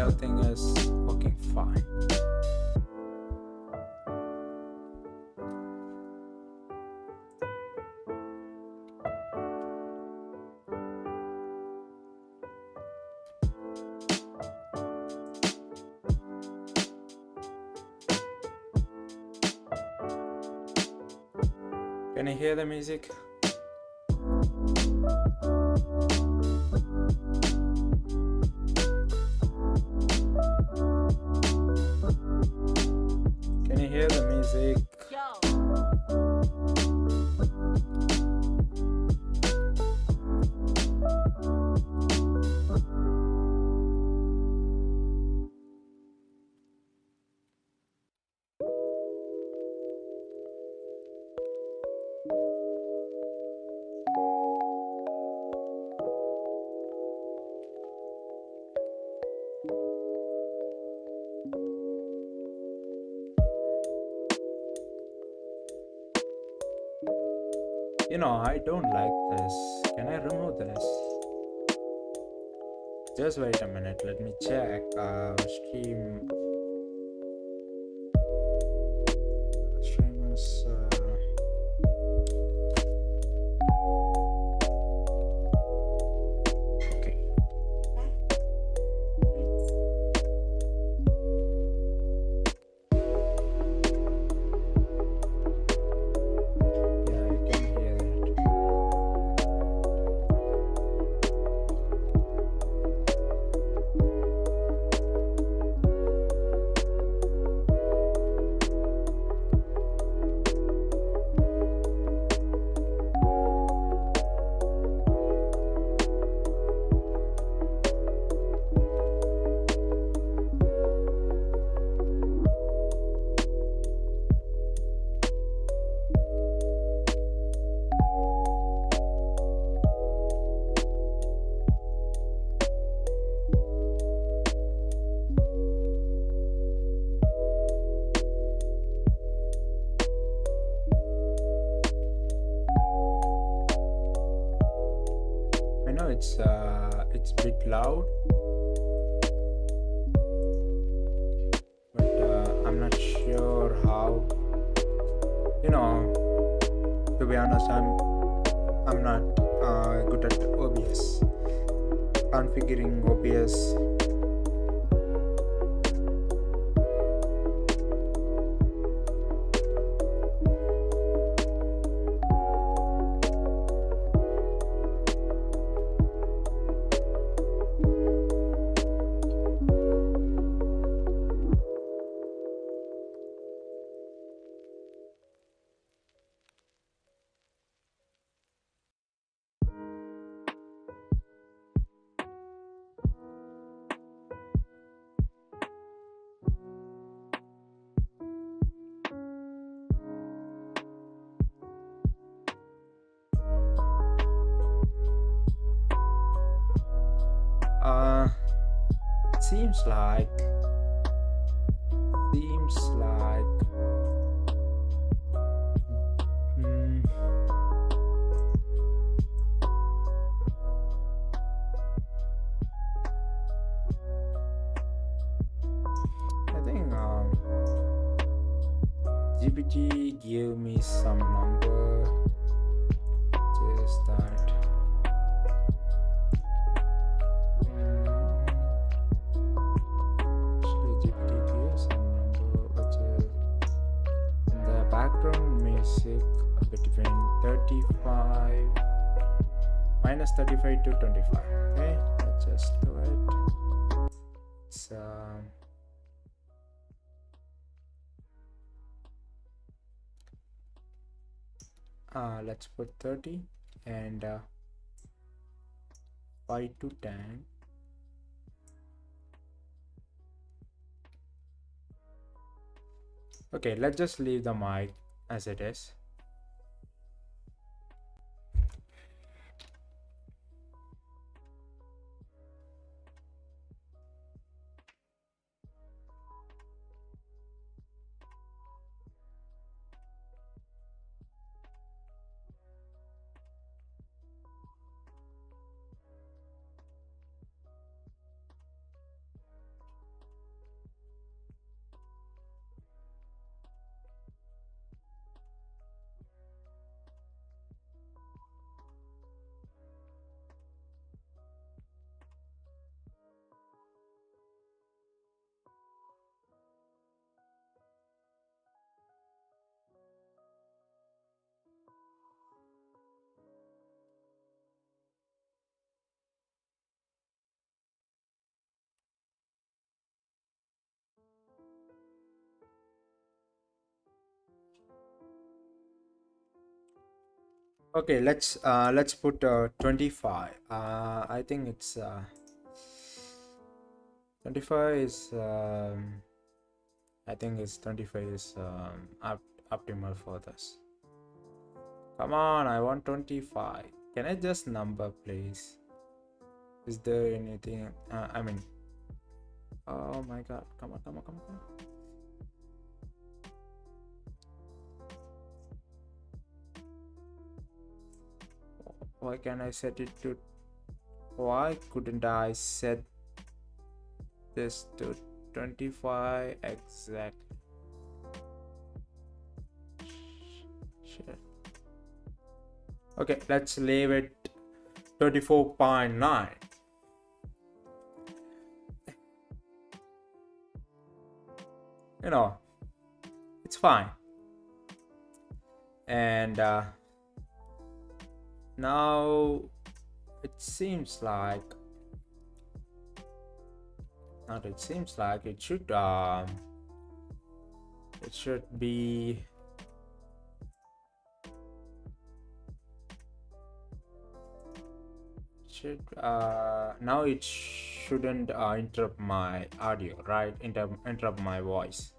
everything is working fine. Can you hear the music? Can you hear the music? You know, I don't like this. Can I remove this? Just wait a minute. Let me check. Stream. Streamers. Okay. Yeah, I can hear it. I know it's a bit loud, but I'm not sure how. You know, to be honest, I'm not good at OBS. Configuring OBS. Seems like mm, I think GPT gave me some number, just that. Background music between 35 minus 35 to 25. Okay, let's just do it. It's let's put 30 and 5 to 10. Okay, let's just leave the mic as it is. Okay, let's put 25. I think it's 25 is I think it's 25 is optimal for this. Come on, I want 25. Can I just number, please? Is there anything? I mean, oh my god, come on, come on, come on, come on. Why can I set it to? Why couldn't I set this to 25 exactly? Shit. Okay, let's leave it 24.9. You know, it's fine. And now it seems like it should be now it shouldn't interrupt my audio, right? Interrupt my voice.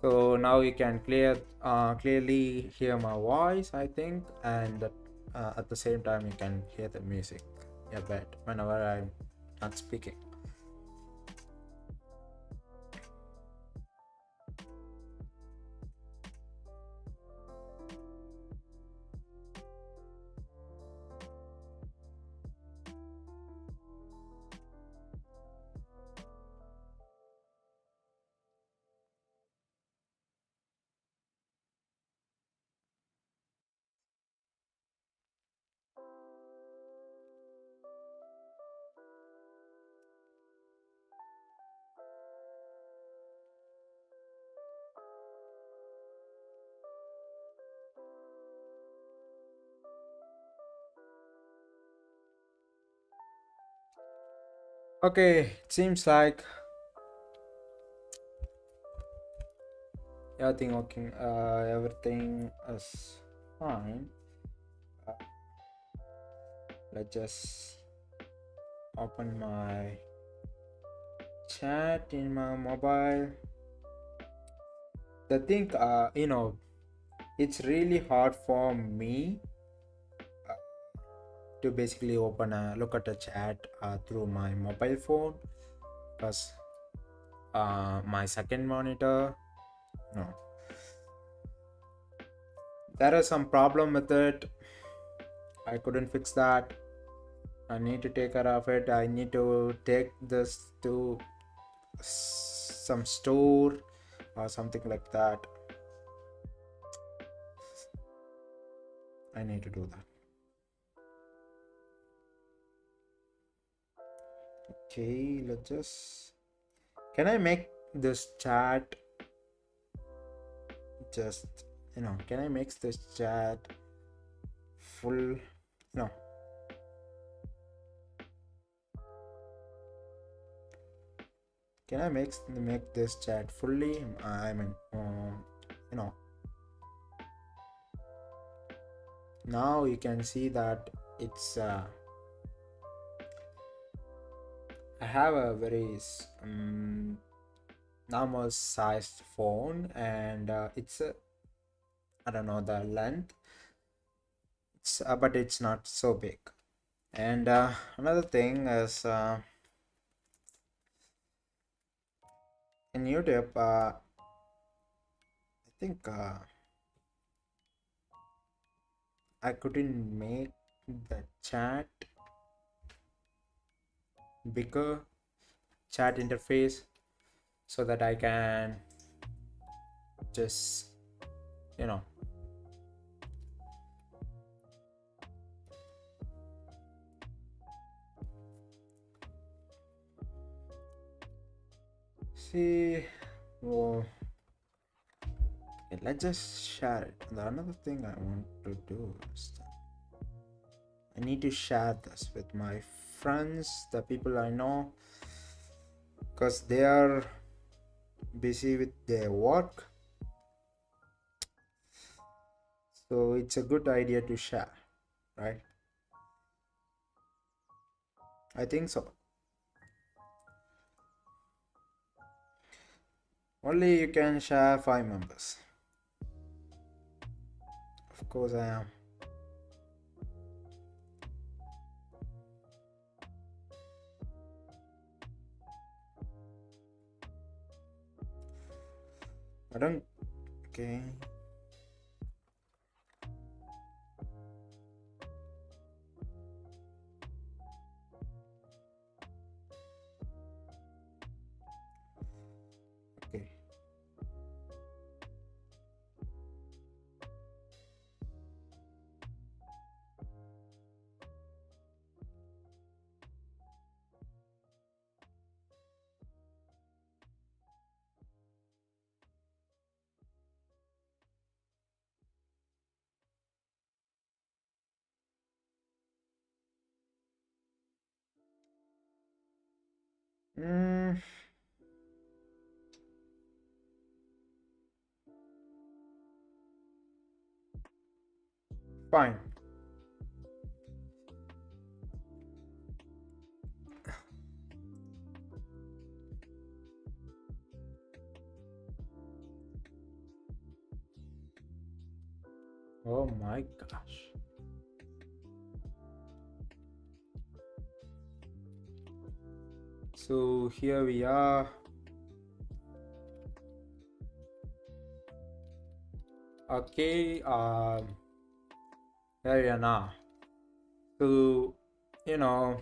So now you can clearly hear my voice, I think, and at the same time you can hear the music a bit whenever I'm not speaking. Okay, it seems like everything is fine. uh, let's just open my chat in my mobile. The thing, it's really hard for me uh, to basically look at a chat through my mobile phone, because my second monitor, no, there is some problem with it. I couldn't fix that. I need to take care of it. I need to take this to some store or something like that. I need to do that. Okay, let's just, can I make this chat just, can I make this chat full? No. Can I make this chat fully? I mean, now you can see that it's I have a very normal sized phone, and it's I don't know the length. It's but it's not so big. And another thing is in YouTube, I think I couldn't make the chat bigger, chat interface, so that I can just, see. Well, okay, let's just share it. The another thing I want to do is I need to share this with my friends, the people I know, because they are busy with their work. So it's a good idea to share, right? I think so. Only you can share 5 members. Of course I am. I don't. Okay. Okay. Mm, fine. Oh my gosh. So here we are. Okay. Here we are now. So, you know,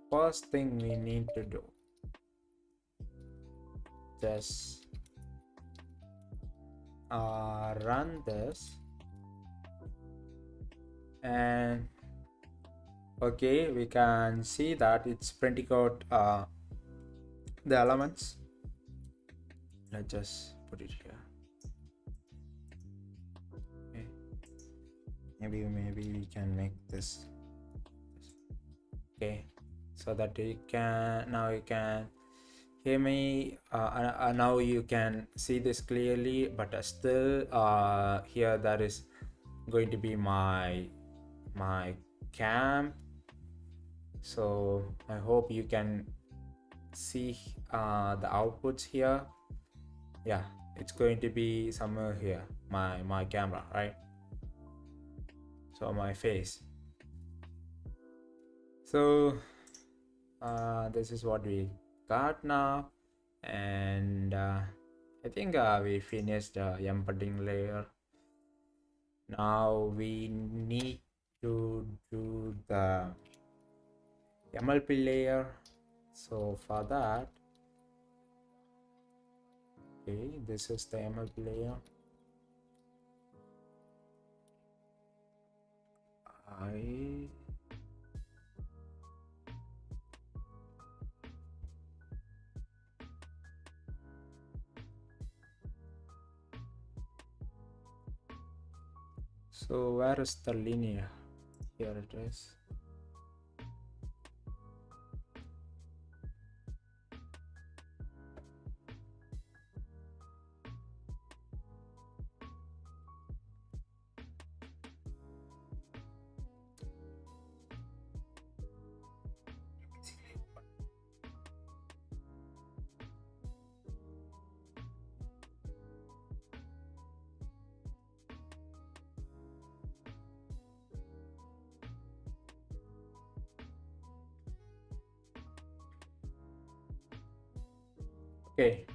first thing we need to do, just run this, and okay, we can see that it's printing out the elements. Let's just put it here. Okay. Maybe we can make this. Okay, so that you can now you can hear me. Now you can see this clearly, but still here that is going to be my cam. So I hope you can see the outputs here. Yeah, it's going to be somewhere here, my camera, right? So my face. So this is what we got now, and I think we finished the embedding layer. Now we need to do the MLP layer. So for that, okay, this is the MLP layer. So where is the linear? Here it is. Okay.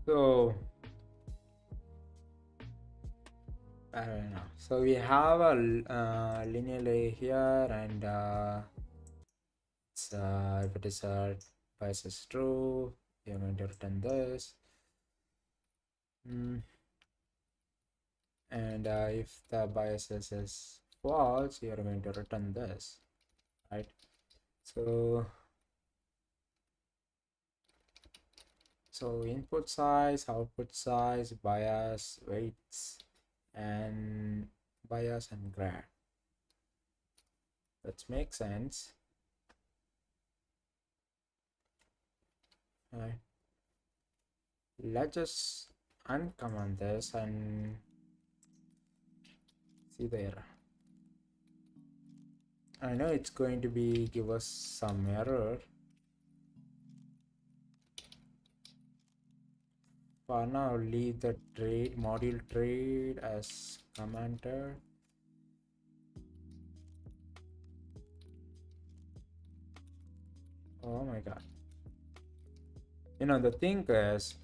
So I don't know. So we have a linear layer here, and if it is bias is true, you're going to return this. And if the bias is false, you're going to return this, right? So So input size, output size, bias, weights, and bias and grad. That makes sense. Right. Let's just uncomment this and see the error. I know it's going to be give us some error. For now, leave the trade module trade as commented. Oh my god. You know, the thing is,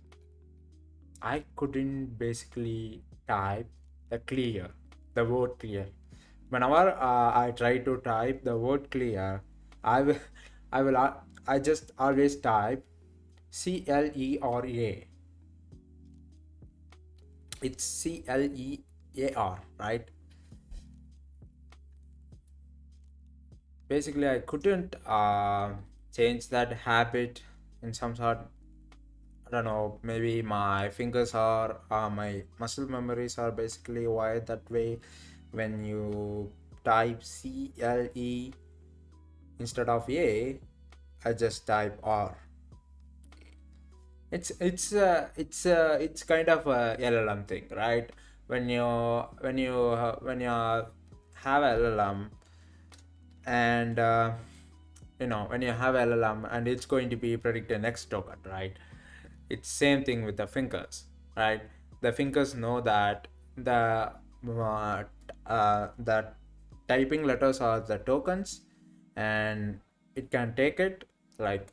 I couldn't basically type the word clear. Whenever I try to type the word clear, I will, I will, I just always type CLERA. It's CLEAR, right? Basically, I couldn't change that habit in some sort. I don't know, maybe my fingers are, my muscle memories are basically wired that way. When you type CLE instead of A, I just type R. It's kind of a LLM thing, right? When you have LLM, and when you have LLM and it's going to be predict the next token, right? It's same thing with the fingers, right? The fingers know that uh, the typing letters are the tokens, and it can take it, like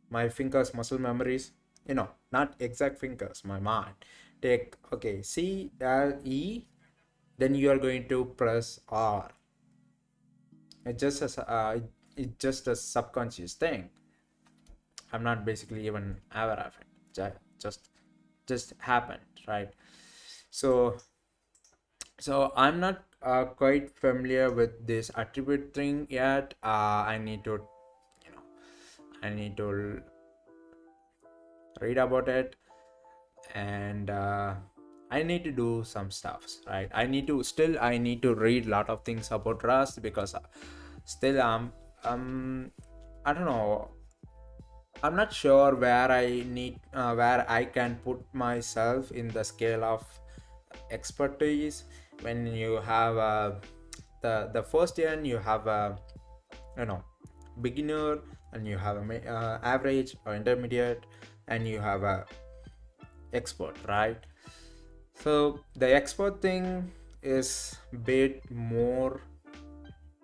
my fingers muscle memories, not exact fingers, my mind take, okay, CLE, then you are going to press R. It's just a subconscious thing. I'm not basically even aware of it. Just happened, right? So I'm not quite familiar with this attribute thing yet. I need to read about it, and I need to do some stuffs, right? I need to read a lot of things about Rust, because still I don't know, I'm not sure where I can put myself in the scale of expertise. When you have the first year, you have a, you know beginner, and you have a average or intermediate, and you have a expert, right? So the expert thing is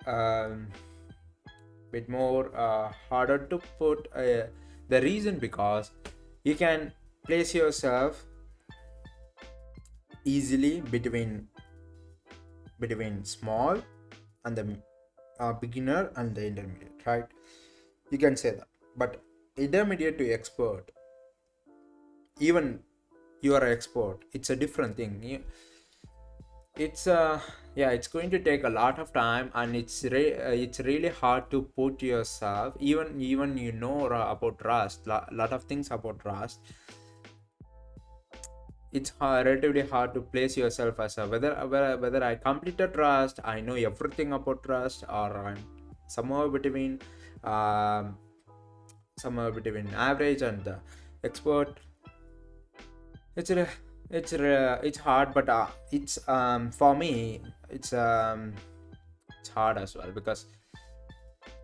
um, bit more harder to put, the reason because you can place yourself easily between small and the beginner and the intermediate, right? You can say that. But intermediate to expert, even you are an expert, it's a different thing. It's yeah, it's going to take a lot of time, and it's really hard to put yourself, even about Rust, lot of things about Rust. It's relatively hard to place yourself as a whether I completed Rust, I know everything about Rust, or I'm somewhere between um, average and the expert. It's hard, but it's for me, it's hard as well, because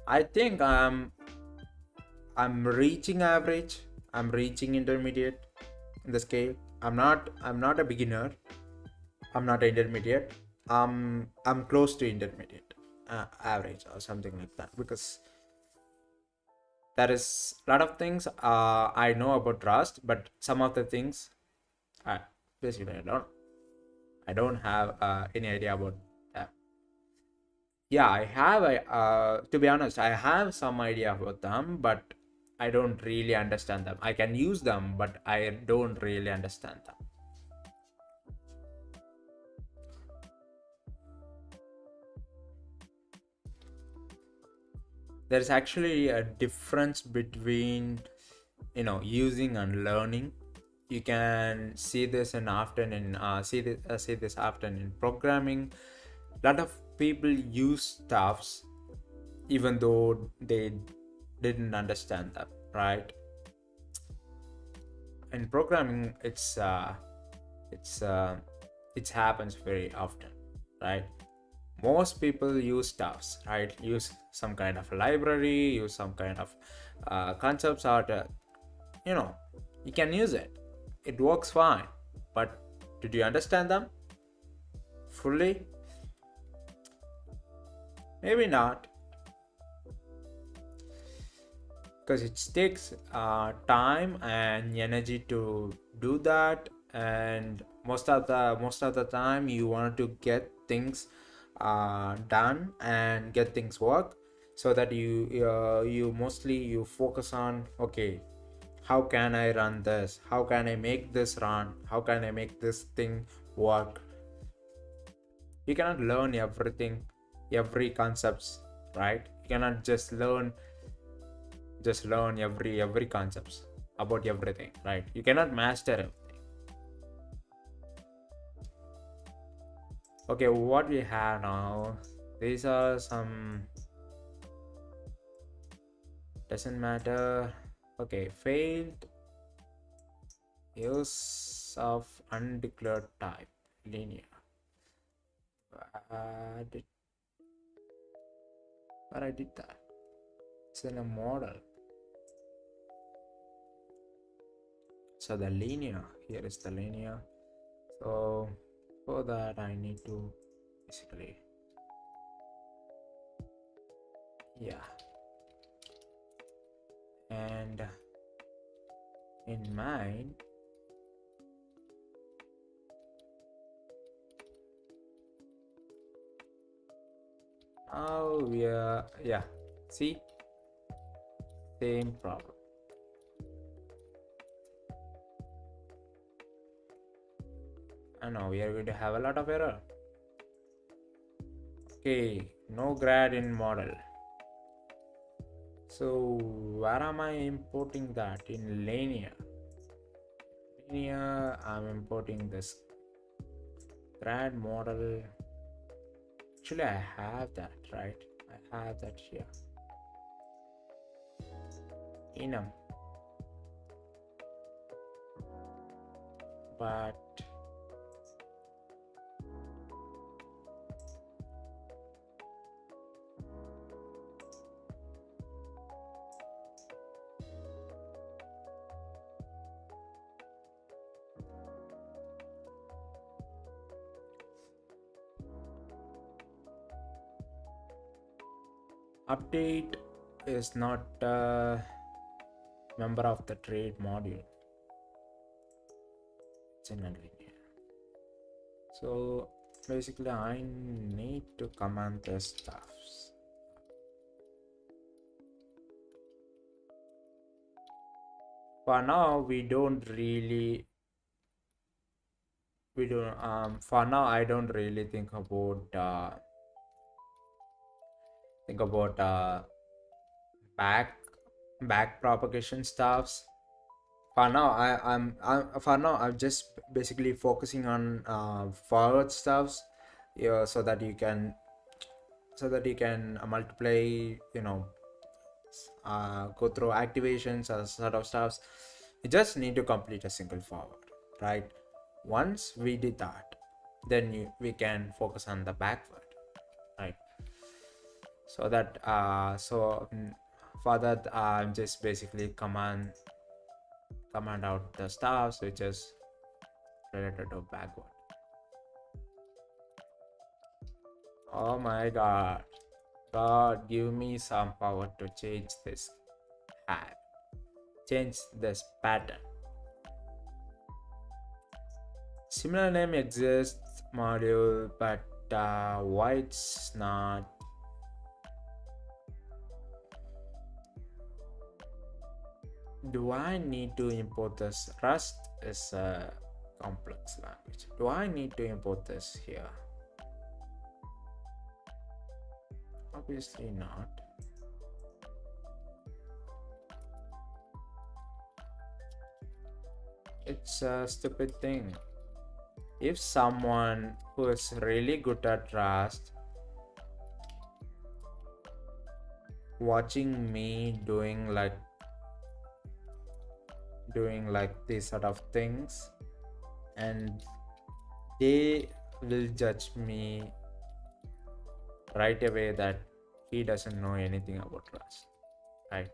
I think I'm reaching average, I'm reaching intermediate in the scale. I'm not a beginner, I'm not intermediate, I'm close to intermediate, average or something like that, because there is a lot of things I know about Rust, but some of the things I basically I don't have any idea about that. Yeah, I have to be honest, I have some idea about them, but I don't really understand them. I can use them, but I don't really understand them. There's actually a difference between using and learning. You can see this in often in see this often in programming. A lot of people use stuffs even though they didn't understand them, right? In programming, it's it happens very often, right? Most people use stuffs, right? Use some kind of library, use some kind of concepts, or you know you can use it. It works fine, but did you understand them fully? Maybe not, because it takes time and energy to do that, and most of the time you want to get things done and get things work, so that you mostly you focus on, okay, how can I run this, how can I make this run, how can I make this thing work. You cannot learn everything, every concepts, right? You cannot just learn every concepts about everything, right? You cannot master everything. Okay, what we have now, these are some, doesn't matter. Okay, failed use of undeclared type linear. Did, but I did that. It's in a model. So the linear, here is the linear. So for that I need to basically, yeah, and in mine, now we are, yeah, see, same problem. And now we are going to have a lot of error. Okay, no grad in model. So where am I importing that? In linear. Linear, I'm importing this grad model. Actually, I have that, right? I have that here. Enum. But update is not a member of the trade module. It's in a linear. So basically I need to command the stuffs. For now we don't for now I don't really think about back back propagation stuffs. For now I'm just basically focusing on forward stuffs, yeah, so that you can multiply, go through activations or sort of stuffs. You just need to complete a single forward, right? Once we did that, then we can focus on the backward, right? So that for that I'm just basically command out the stuffs which is related to backward. Oh my god, give me some power to change this hat, change this pattern. Similar name exists module, but why it's not? Do I need to import this? Rust is a complex language. Do I need to import this here? Obviously not. It's a stupid thing. If someone who is really good at Rust watching me doing like these sort of things, and they will judge me right away that he doesn't know anything about Rust, right?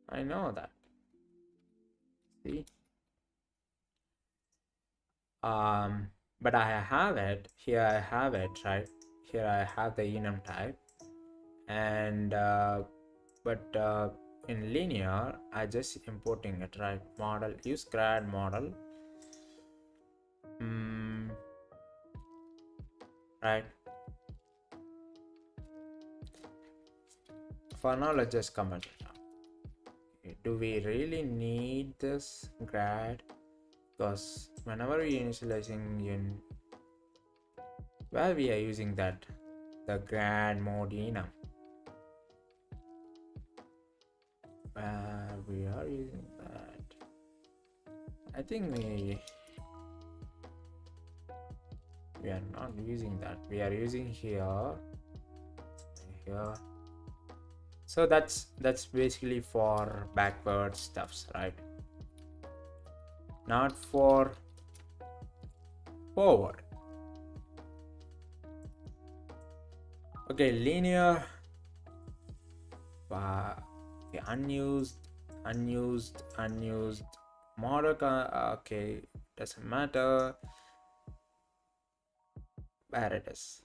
I know that. See, but I have it here. I have it right here. I have the enum type, and but in linear, I just importing it, right? Model, use grad model, right? For now, let's just comment it out. Okay, do we really need this grad? Because whenever we initializing in where we are using that, the grad mode enum, where we are using that, I think we are not using that. We are using here. So that's basically for backward stuffs, right? Not for forward. Okay, linear, okay, unused model. Okay, doesn't matter where it is.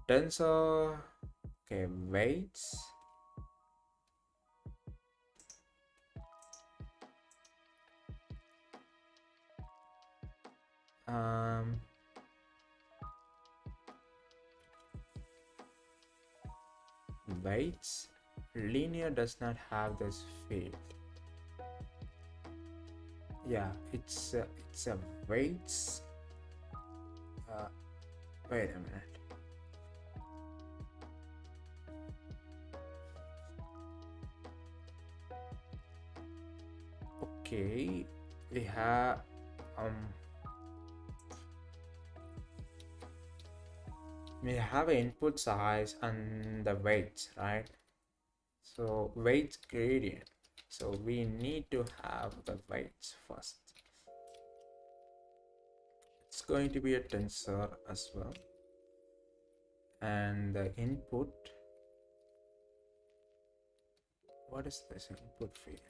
Tensor, okay, weights. Weights. Linear does not have this field. Yeah, it's a weights. Wait a minute. Okay, we have an input size and the weights, right? So weights gradient. So we need to have the weights first. It's going to be a tensor as well, and the input. What is this input field?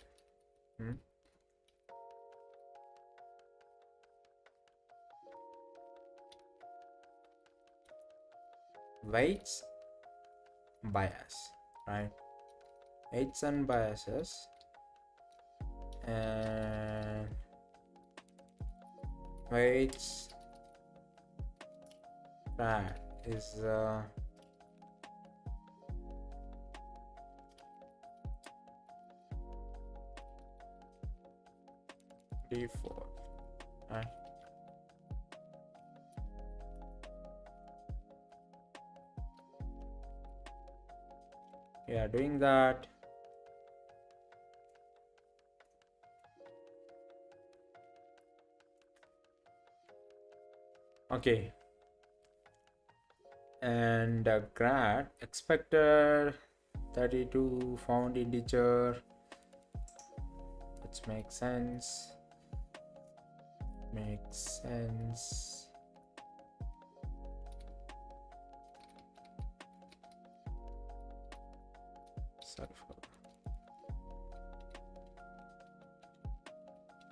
Weights bias, right? Weights and biases, and weights that is default, right? We are doing that. Okay, and grad expected 32 found integer. Let's make sense.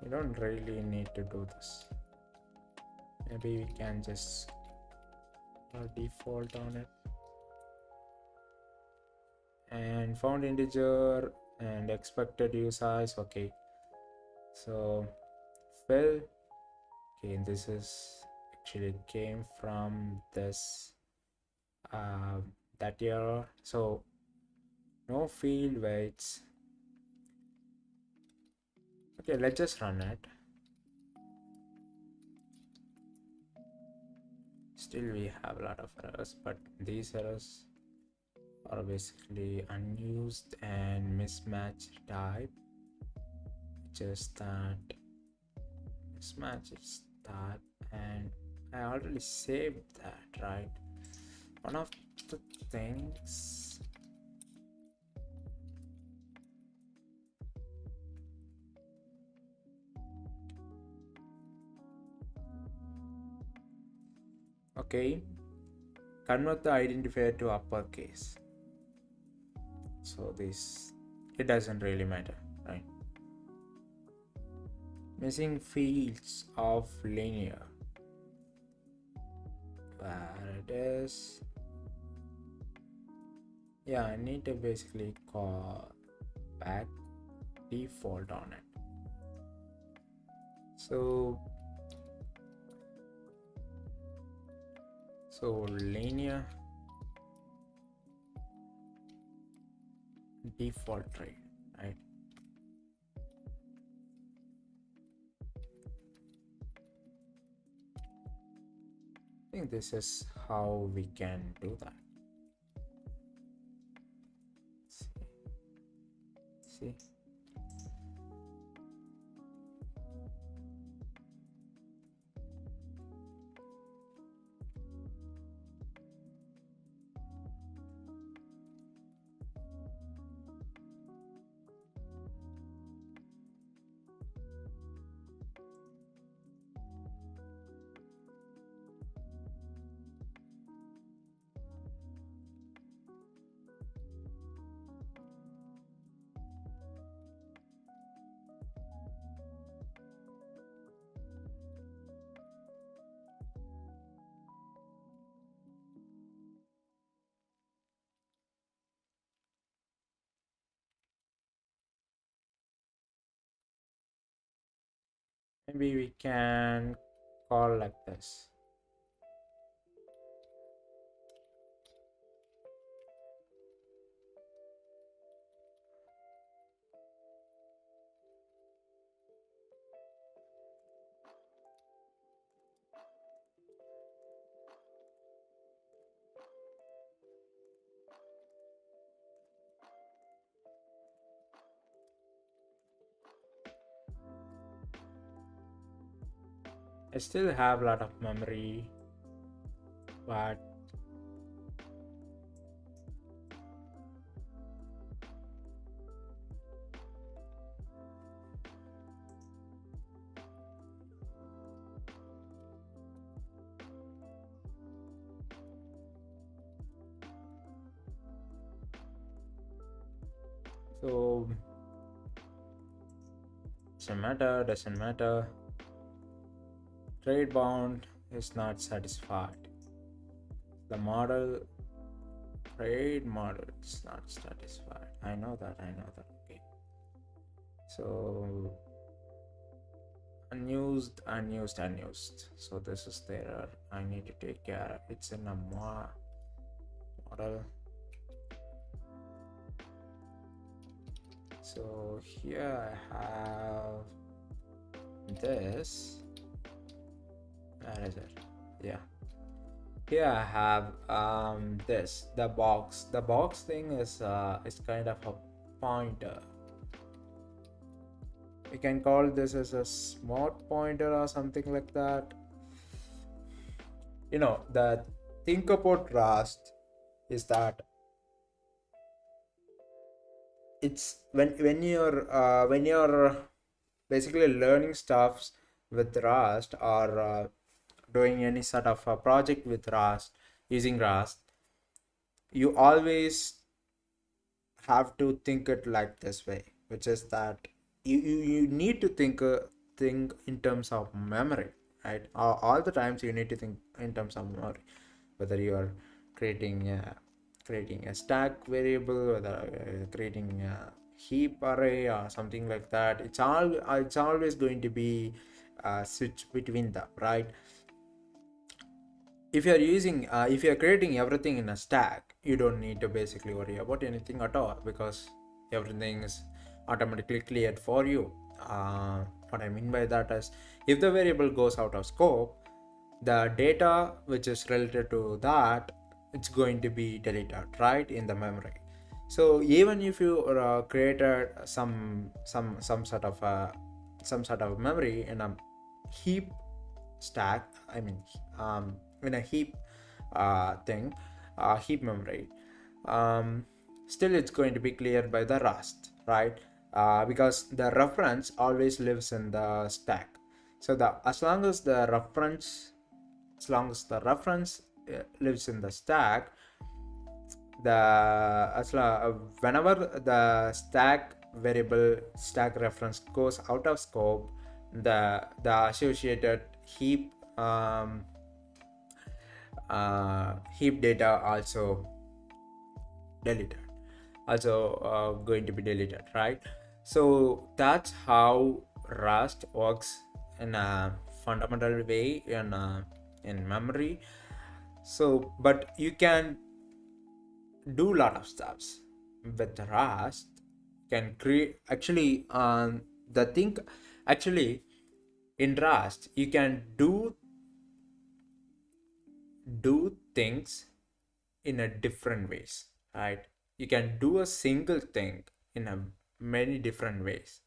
We don't really need to do this. Maybe we can just default on it. And found integer and expected use size. Okay, so fill. Okay, this is actually came from this that error. So no field weights. Okay, let's just run it. Still we have a lot of errors, but these errors are basically unused and mismatched type, just that mismatches type, and I already saved that, right? One of the things, okay, convert the identifier to uppercase. So this, it doesn't really matter, right? Missing fields of linear, where it is. Yeah, I need to basically call back default on it. So linear default trade, right? I think this is how we can do that. See. Maybe we can call like this. I still have a lot of memory, but so doesn't matter. Trade bound is not satisfied. The model, trade model is not satisfied. I know that. Okay. So unused. So this is the error I need to take care. It's in a model. So here I have this. Where is it? Yeah. Here I have this, the box. The box thing is kind of a pointer. We can call this as a smart pointer or something like that. You know, the thing about Rust is that it's when you're basically learning stuffs with Rust, or doing any sort of a project with Rust, using Rust, you always have to think it like this way, which is that you need to think in terms of memory, right? All the times you need to think in terms of memory, whether you are creating a stack variable, whether creating a heap array or something like that. It's always going to be a switch between them, right? If you're creating everything in a stack, you don't need to basically worry about anything at all, because everything is automatically cleared for you. What I mean by that is, if the variable goes out of scope, the data which is related to that it's going to be deleted right in the memory. So even if you created some sort of memory in a heap stack, I mean, in a heap thing, heap memory, um, still it's going to be cleared by the rust, right? Because the reference always lives in the stack. So the as long as the reference lives in the stack, whenever the stack variable stack reference goes out of scope, the associated heap data also deleted, also going to be deleted, right? So that's how Rust works in a fundamental way in memory. So but you can do a lot of stuffs with Rust. Can create actually the thing actually in Rust you can do things in a different ways, right? You can do a single thing in a many different ways,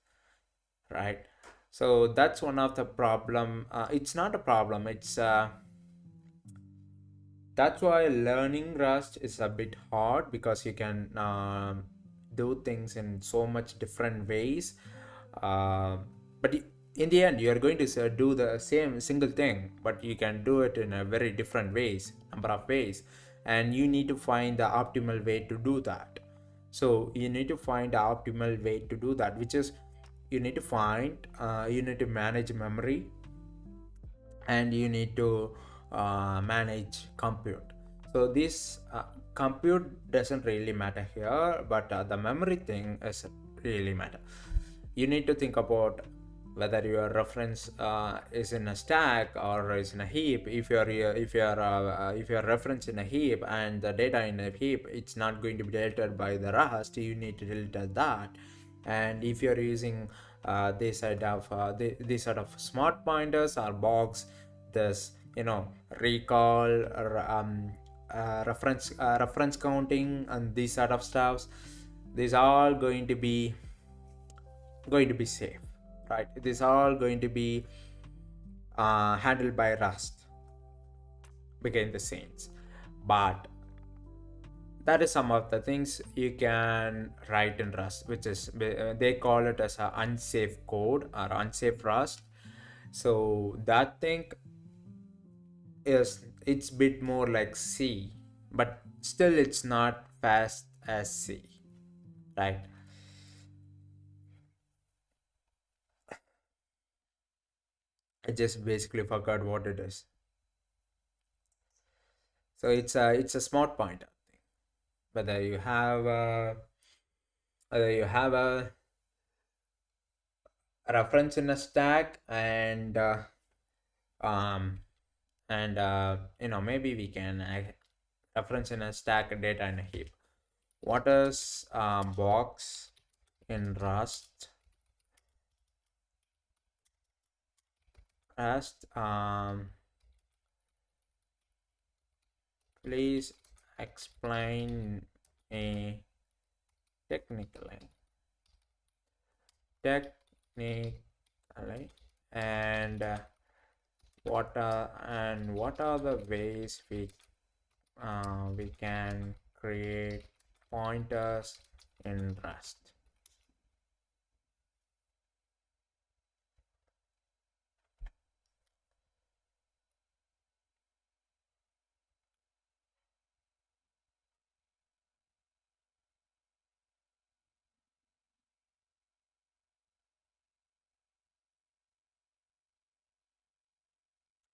right? So that's one of the problem. It's not a problem, it's that's why learning Rust is a bit hard, because you can do things in so much different ways. uh, but in the end you are going to do the same single thing, but you can do it in a very different ways, number of ways, and you need to find the optimal way to do that. So you need to find the optimal way to do that, which is you need to manage memory, and you need to manage compute. So this compute doesn't really matter here, but the memory thing is really matter. You need to think about whether your reference is in a stack or is in a heap. If your reference in a heap and the data in a heap, it's not going to be deleted by the Rust. You need to delete that. And if you're using this sort of smart pointers or box, this recall or reference counting and these sort of stuffs, these are going to be safe, right? It is all going to be handled by Rust behind the scenes. But that is some of the things you can write in Rust, which is they call it as a unsafe code or unsafe Rust. So that thing is, it's bit more like C, but still it's not fast as C, right? I just basically forgot what it is. So it's a smart pointer thing. Whether you have a whether you have a reference in a stack, um maybe we can reference in a stack and data in a heap. What is box in Rust? Please explain a technically technically and what are the ways we can create pointers in Rust?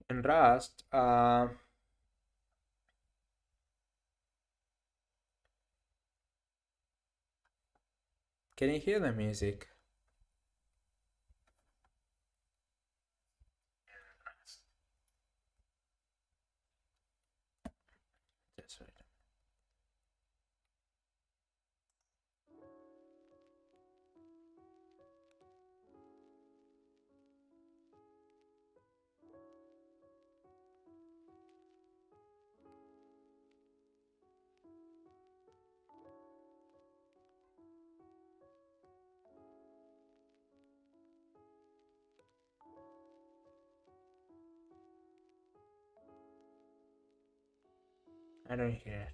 In Rust, can you hear the music? That's right. I don't hear it.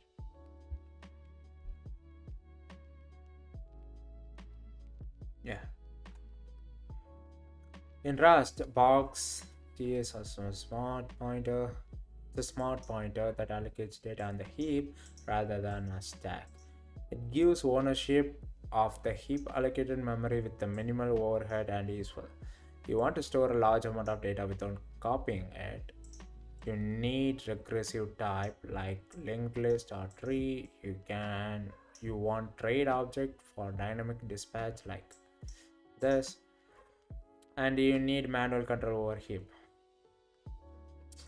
Yeah. In Rust, box T is also a smart pointer, the smart pointer that allocates data on the heap rather than a stack. It gives ownership of the heap allocated memory with the minimal overhead and useful. You want to store a large amount of data without copying it. You need regressive type like linked list or tree. You want trade object for dynamic dispatch like this, and you need manual control over heap.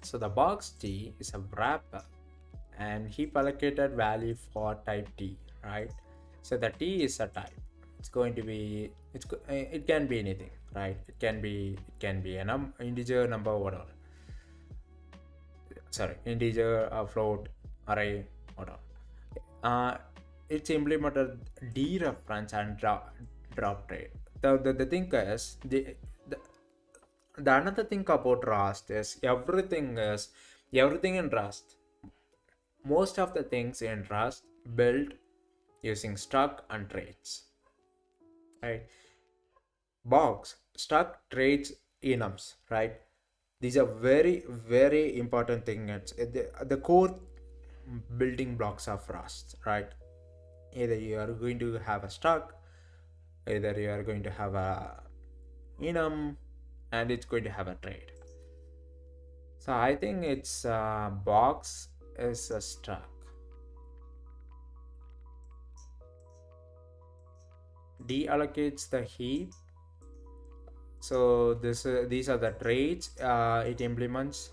So the box T is a wrapper and heap allocated value for type T, right? So the T is a type. It's going to be it can be anything, right? It can be an integer, number, whatever. Sorry, integer, float, array, whatever. Uh, it's implemented dereference and drop trade. The thing is the the another thing about Rust is everything in Rust. Most of the things in Rust built using struct and traits, right? Box, struct, traits, enums, right? These are very important thing. It's the core building blocks of Rust, right? Either you are going to have a struct, either you are going to have a enum, and it's going to have a trait. So I think it's box is a struct. Deallocates the heap. So these are the traits it implements.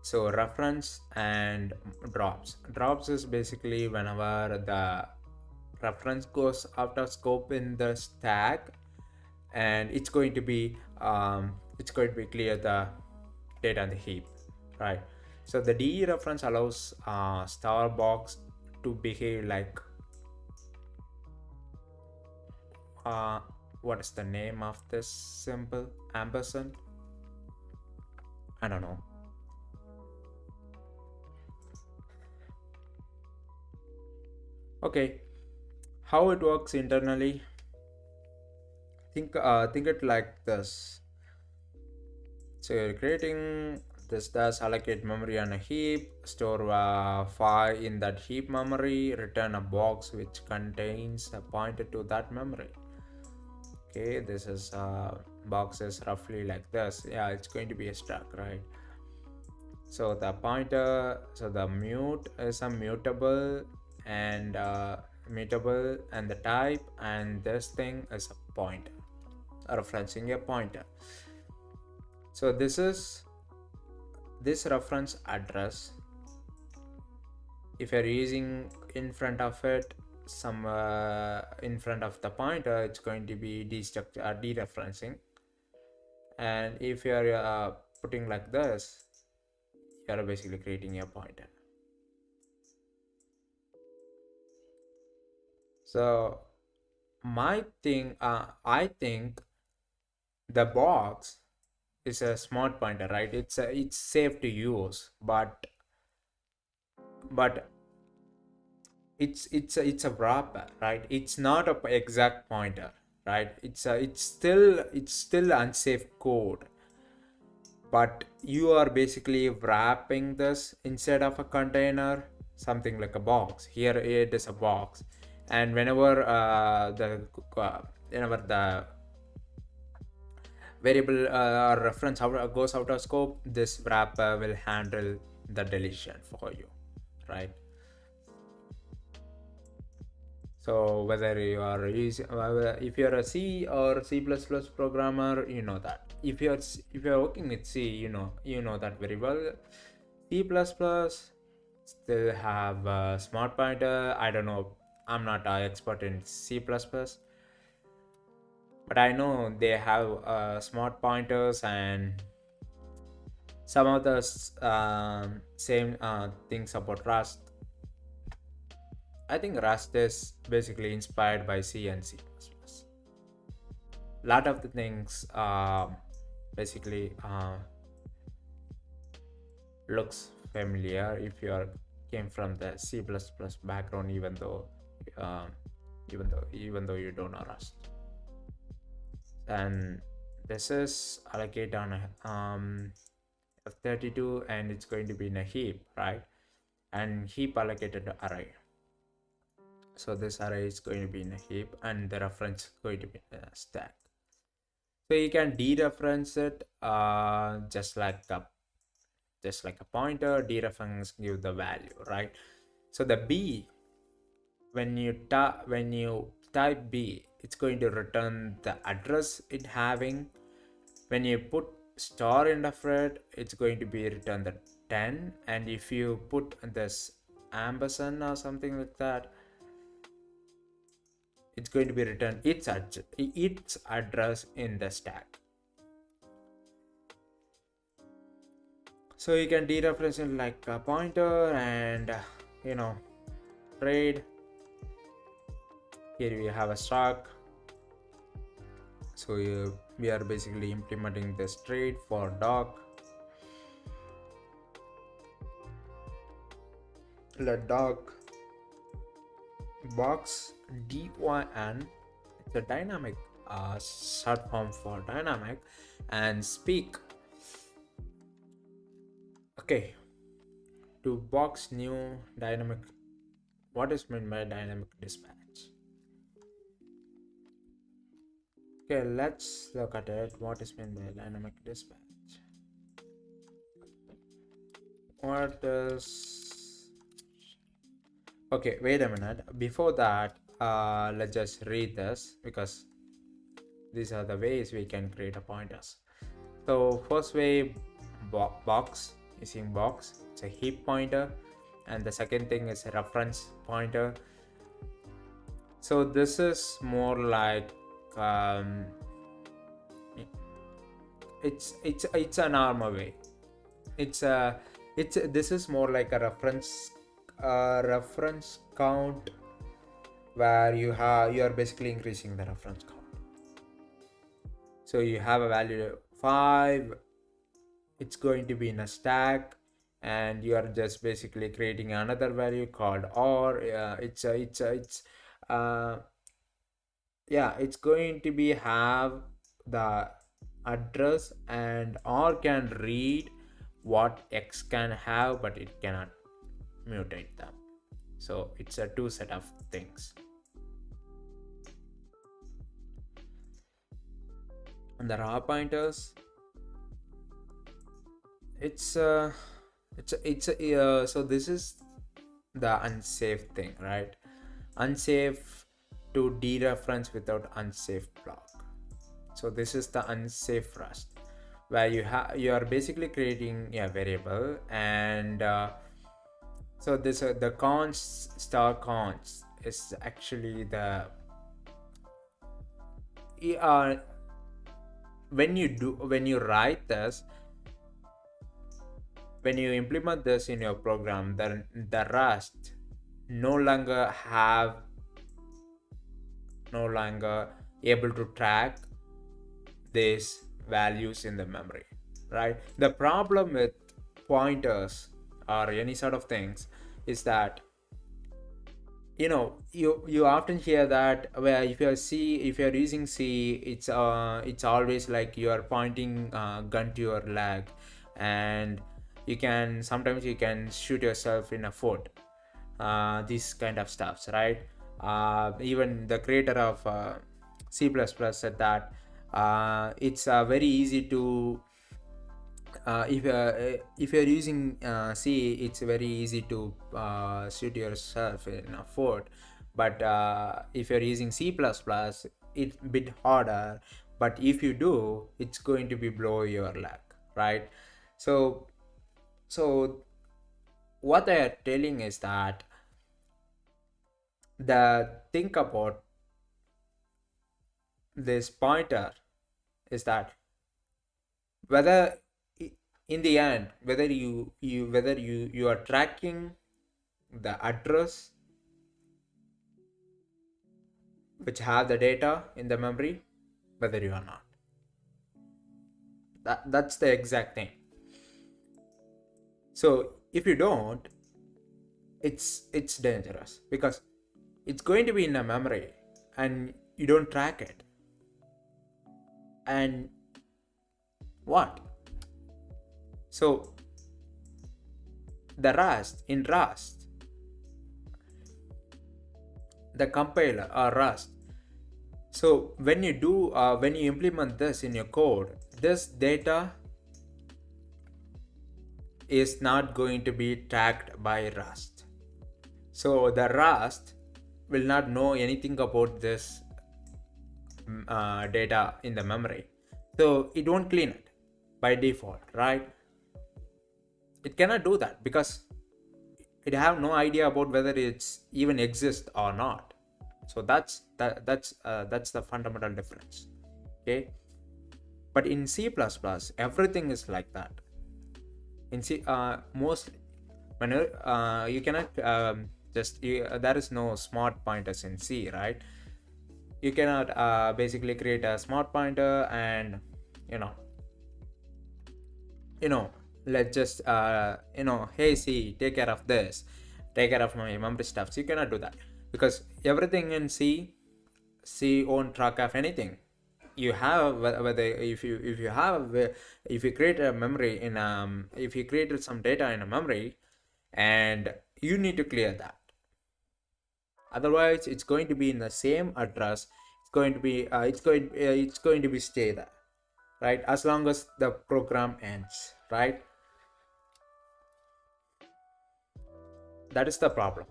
So reference and drops is basically whenever the reference goes out of scope in the stack, and it's going to be clear the data in the heap, right? So the dereference allows star box to behave like what is the name of this symbol? Ampersand? I don't know. Okay, how it works internally? Think it like this. So you're creating this does allocate memory on a heap, store a file in that heap memory, return a box which contains a pointer to that memory. Okay, this is box is roughly like this. Yeah, it's going to be a struct, right? So the pointer, so the mute is a mutable and the type, and this thing is a pointer, referencing a pointer. So this reference address, if you're using in front of it some in front of the pointer, it's going to be dereferencing, and if you're putting like this, you're basically creating a pointer. So I think the box is a smart pointer, right? It's safe to use, but it's a wrapper, right? It's not a exact pointer, right? It's still unsafe code, but you are basically wrapping this inside of a container, something like a box. Here it is a box, and whenever the variable or reference goes out of scope, this wrapper will handle the deletion for you, right? So whether you are using, if you're a C or C++ programmer, you know that. If you're working with C, you know that very well. C++ still have a smart pointer. I don't know. I'm not an expert in C++, but I know they have smart pointers and some of the same things about Rust. I think Rust is basically inspired by C and C++. A lot of the things basically looks familiar if you are came from the C++ background, um, even though you don't know Rust. And this is allocate on a F32, and it's going to be in a heap, right? And heap allocated array. So this array is going to be in a heap, and the reference is going to be in a stack. So you can dereference it just like a pointer. Dereference give the value, right? So the B, when you type B, it's going to return the address it having. When you put star in the thread, it's going to be return the 10, and if you put this ampersand or something like that, it's going to be returned its address in the stack. So you can dereference it like a pointer, and trade. Here we have a stock. So we are basically implementing this trade for doc. Let doc box dyn, it's a dynamic short form for dynamic, and speak. Okay, to box new dynamic. What is meant by dynamic dispatch? Okay, let's look at it. What is meant by dynamic dispatch? What is... Okay, wait a minute. Before that, let's just read this, because these are the ways we can create a pointers. So first way, box, using box, it's a heap pointer, and the second thing is a reference pointer. So this is more like it's a normal way. This is more like a reference count, where you are basically increasing the reference count. So you have a value 5, it's going to be in a stack, and you are just basically creating another value called or. It's going to be have the address, and or can read what X can have, but it cannot mutate them. So it's a two set of things. And the raw pointers, so this is the unsafe thing, right? Unsafe to dereference without unsafe block. So this is the unsafe Rust, where you are basically creating a variable, and so this the const star const is actually the when you write this, when you implement this in your program, then the Rust no longer able to track these values in the memory, right? The problem with pointers or any sort of things is that you often hear that where if you're using C, it's always like you are pointing gun to your leg, and sometimes you can shoot yourself in a foot. These kind of stuffs, right? Even the creator of C++ said that it's very easy to if you're using C, it's very easy to shoot yourself in a foot, but if you're using C++, it's a bit harder, but if you do, it's going to be blow your leg, right? So what they are telling is that think about this pointer is that whether in the end, whether you are tracking the address which have the data in the memory, whether you are not. That's the exact thing. So If you don't, it's dangerous because it's going to be in a memory and you don't track it. And what? So the Rust, the compiler or Rust. So when you do when you implement this in your code, this data is not going to be tracked by Rust. So the Rust will not know anything about this data in the memory. So it won't clean it by default, right? It cannot do that because it have no idea about whether it's even exists or not. So that's the fundamental difference. Okay, but in C++, everything is like that. In C, mostly when you cannot there is no smart pointers in C, right? You cannot basically create a smart pointer and you know you know let's just hey C, take care of this, take care of my memory stuff. So you cannot do that because everything in C won't track of anything. You have whether if you create a memory in if you created some data in a memory, and you need to clear that. Otherwise it's going to be in the same address. It's going to be stay there, right, as long as the program ends, right? That is the problem.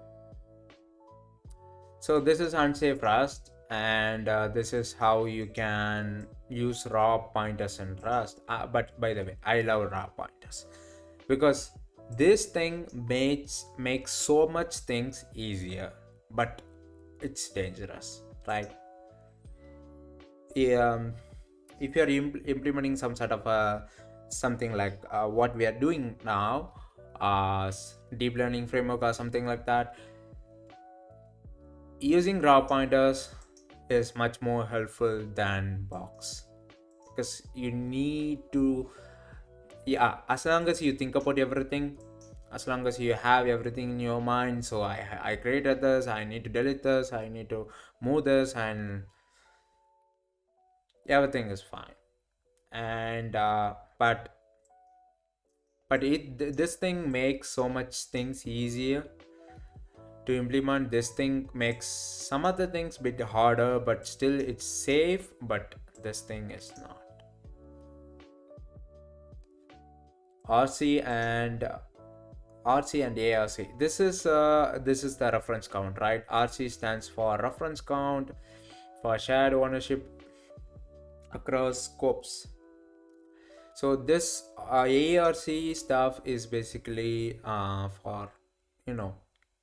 So this is unsafe Rust, and this is how you can use raw pointers in Rust. But by the way, I love raw pointers because this thing makes so much things easier, but it's dangerous, right? If you're implementing some sort of something like what we are doing now, deep learning framework or something like that, using raw pointers is much more helpful than box because you need to, yeah, as long as you think about everything, as long as you have everything in your mind. So I created this, I need to delete this, I need to move this, and everything is fine. And this thing makes so much things easier to implement. This thing makes some other things a bit harder, but still it's safe, but this thing is not. RC and ARC. This is the reference count, right? RC stands for reference count for shared ownership across scopes. So this ARC stuff is basically for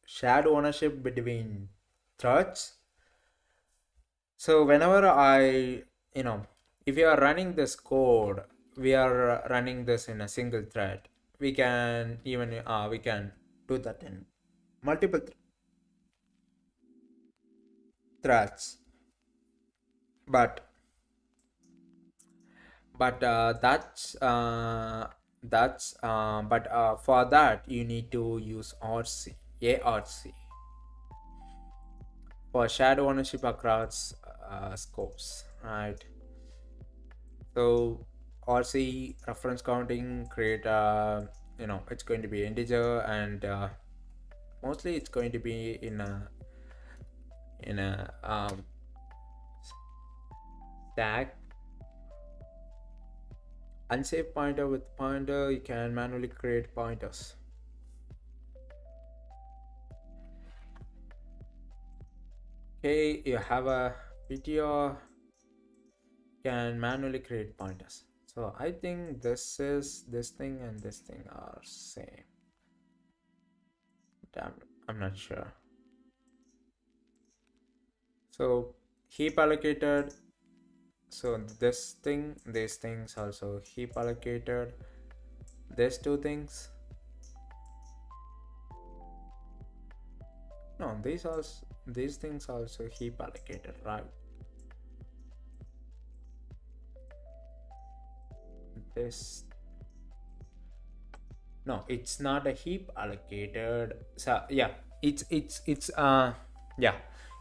shared ownership between threads. So whenever if you are running this code, we are running this in a single thread. We can even we can do that in multiple threads, but for that you need to use ARC for shared ownership across scopes, right? So RC reference counting create it's going to be integer, and mostly it's going to be in a stack. Unsafe pointer with pointer, you can manually create pointers. Okay, you have a PTR, can manually create pointers. So I think this thing and this thing are same. Damn, I'm not sure. So heap allocated. So these things also heap allocated. These two things. No, these things also heap allocated, right? This No, it's not a heap allocated. So yeah, it's yeah,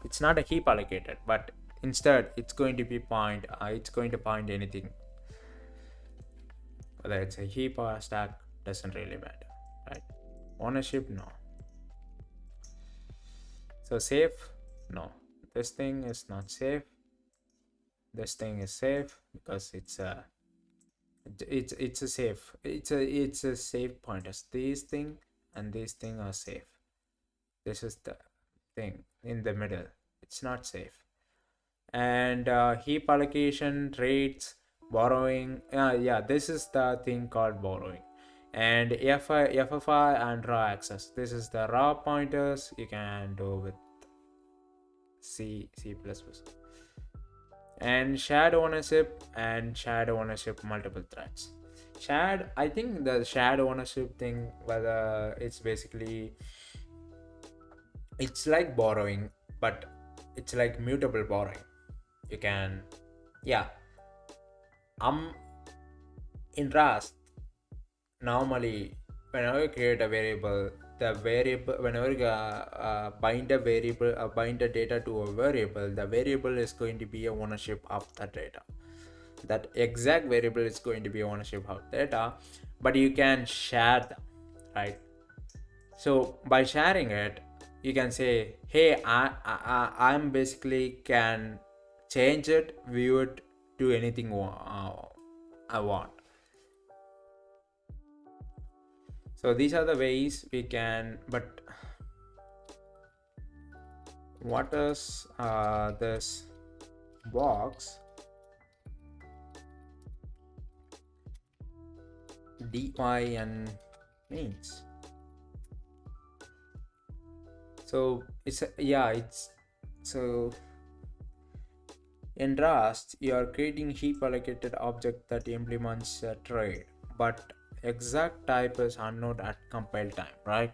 it's not a heap allocated, but instead it's going to be point. It's going to point anything, whether it's a heap or a stack doesn't really matter, right? Ownership, no. So safe, no. This thing is not safe. This thing is safe because it's a safe. It's a safe pointers. These thing and these thing are safe. This is the thing in the middle. It's not safe. And heap allocation, rates, borrowing. Yeah, this is the thing called borrowing. And FFI and raw access. This is the raw pointers you can do with C++. And shared ownership multiple threads. Shared, I think the shared ownership thing, whether it's basically, it's like borrowing, but it's like mutable borrowing. You can, yeah, in Rust, normally whenever you create a variable, the variable, whenever you bind a variable, bind a data to a variable, the variable is going to be a ownership of that data. That exact variable is going to be ownership of data, but you can share them, right? So by sharing it, you can say, hey, I'm basically can change it, view it, do anything I want. So these are the ways we can, but what is this box dyn means? So it's so in Rust you are creating heap allocated object that implements a trade, but exact type is unknown at compile time, right?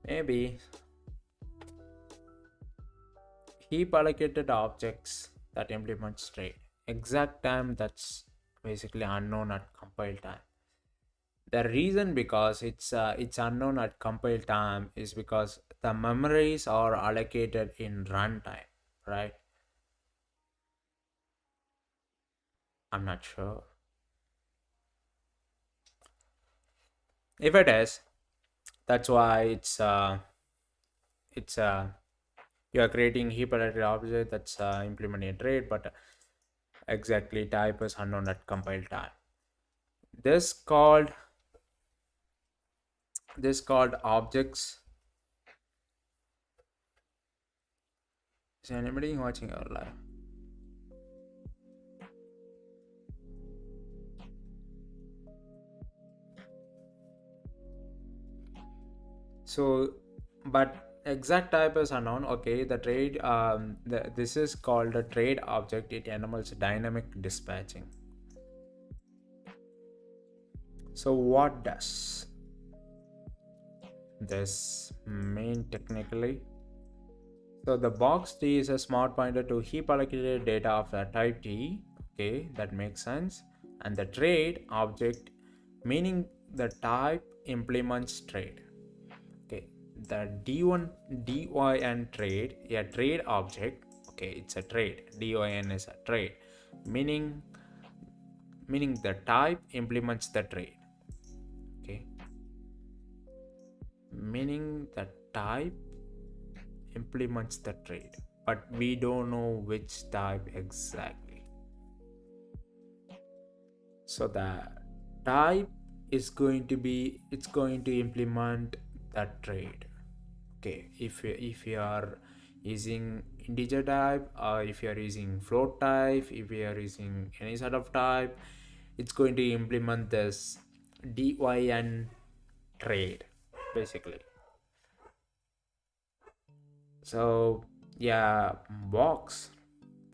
Maybe heap allocated objects that implements trade, exact time, that's basically unknown at compile time. The reason because it's unknown at compile time is because the memories are allocated in runtime, right? I'm not sure if it is. That's why it's you are creating heap allocated object that's implementing a trade, but exactly type is unknown at compile time. This called objects. Is anybody watching our live? So, but exact type is unknown. Okay, the trade this is called a trade object. It enables dynamic dispatching. So what does this mean technically? So the box T is a smart pointer to heap allocated data of the type T. Okay, that makes sense. And the trade object, meaning the type implements trade. Okay, the dyn trade, a trade object. Okay, it's a trade. Dyn is a trade, meaning the type implements the trade. Okay, meaning the type implements the trade, but we don't know which type exactly. So the type is going to be, it's going to implement that trade. Okay, if you are using integer type, or if you are using float type, if you are using any sort of type, it's going to implement this dyn trade basically. So yeah, box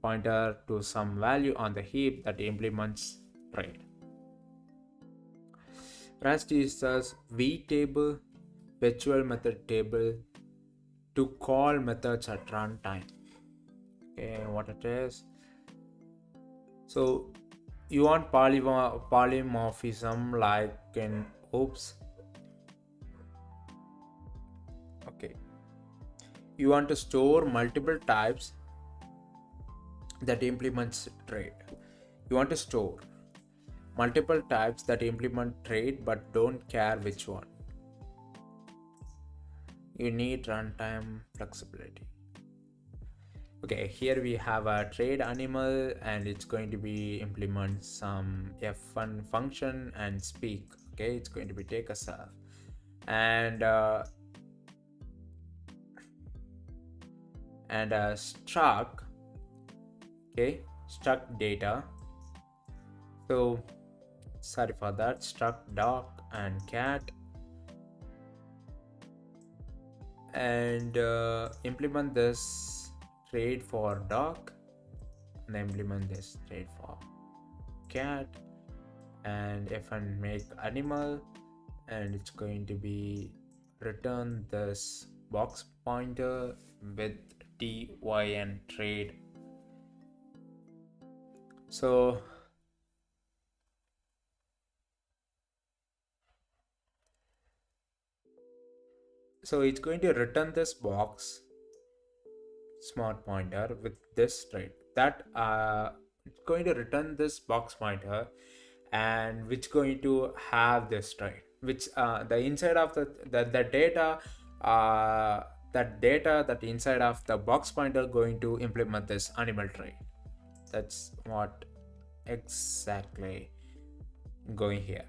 pointer to some value on the heap that implements trade. Rest uses vtable virtual method table to call methods at runtime. Okay, what it is? So you want polymorphism like in oops. Okay, you want to store multiple types that implements trade. You want to store multiple types that implement trade but don't care which one. You need runtime flexibility. Okay, here we have a trade animal and it's going to be implement some f1 function and speak. Okay, it's going to be take a self and struct. Okay, struct data. So sorry for that, struct dog and cat, and implement this trade for dog and implement this trade for cat, and if I make animal, and it's going to be return this box pointer with dyn trade. So it's going to return this box smart pointer with this trade, that it's going to return this box pointer and which going to have this trade, which the inside of the data, that data that inside of the box pointer going to implement this animal trade. That's what exactly going here.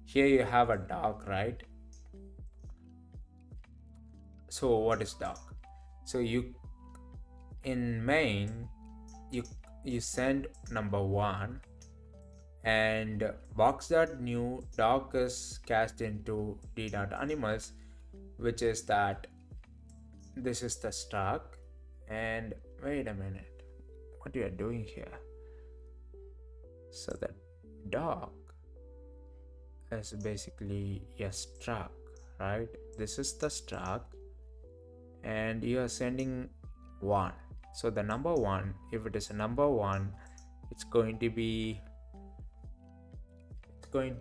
Here you have a dog, right? So what is dog? So you in main you send number 1 and box.new dog is cast into d.animals, which is that this is the struct. And wait a minute, what you are doing here? So the dog is basically a struct, right? This is the struct and you are sending 1. So the number 1, if it is a number 1, it's going to be return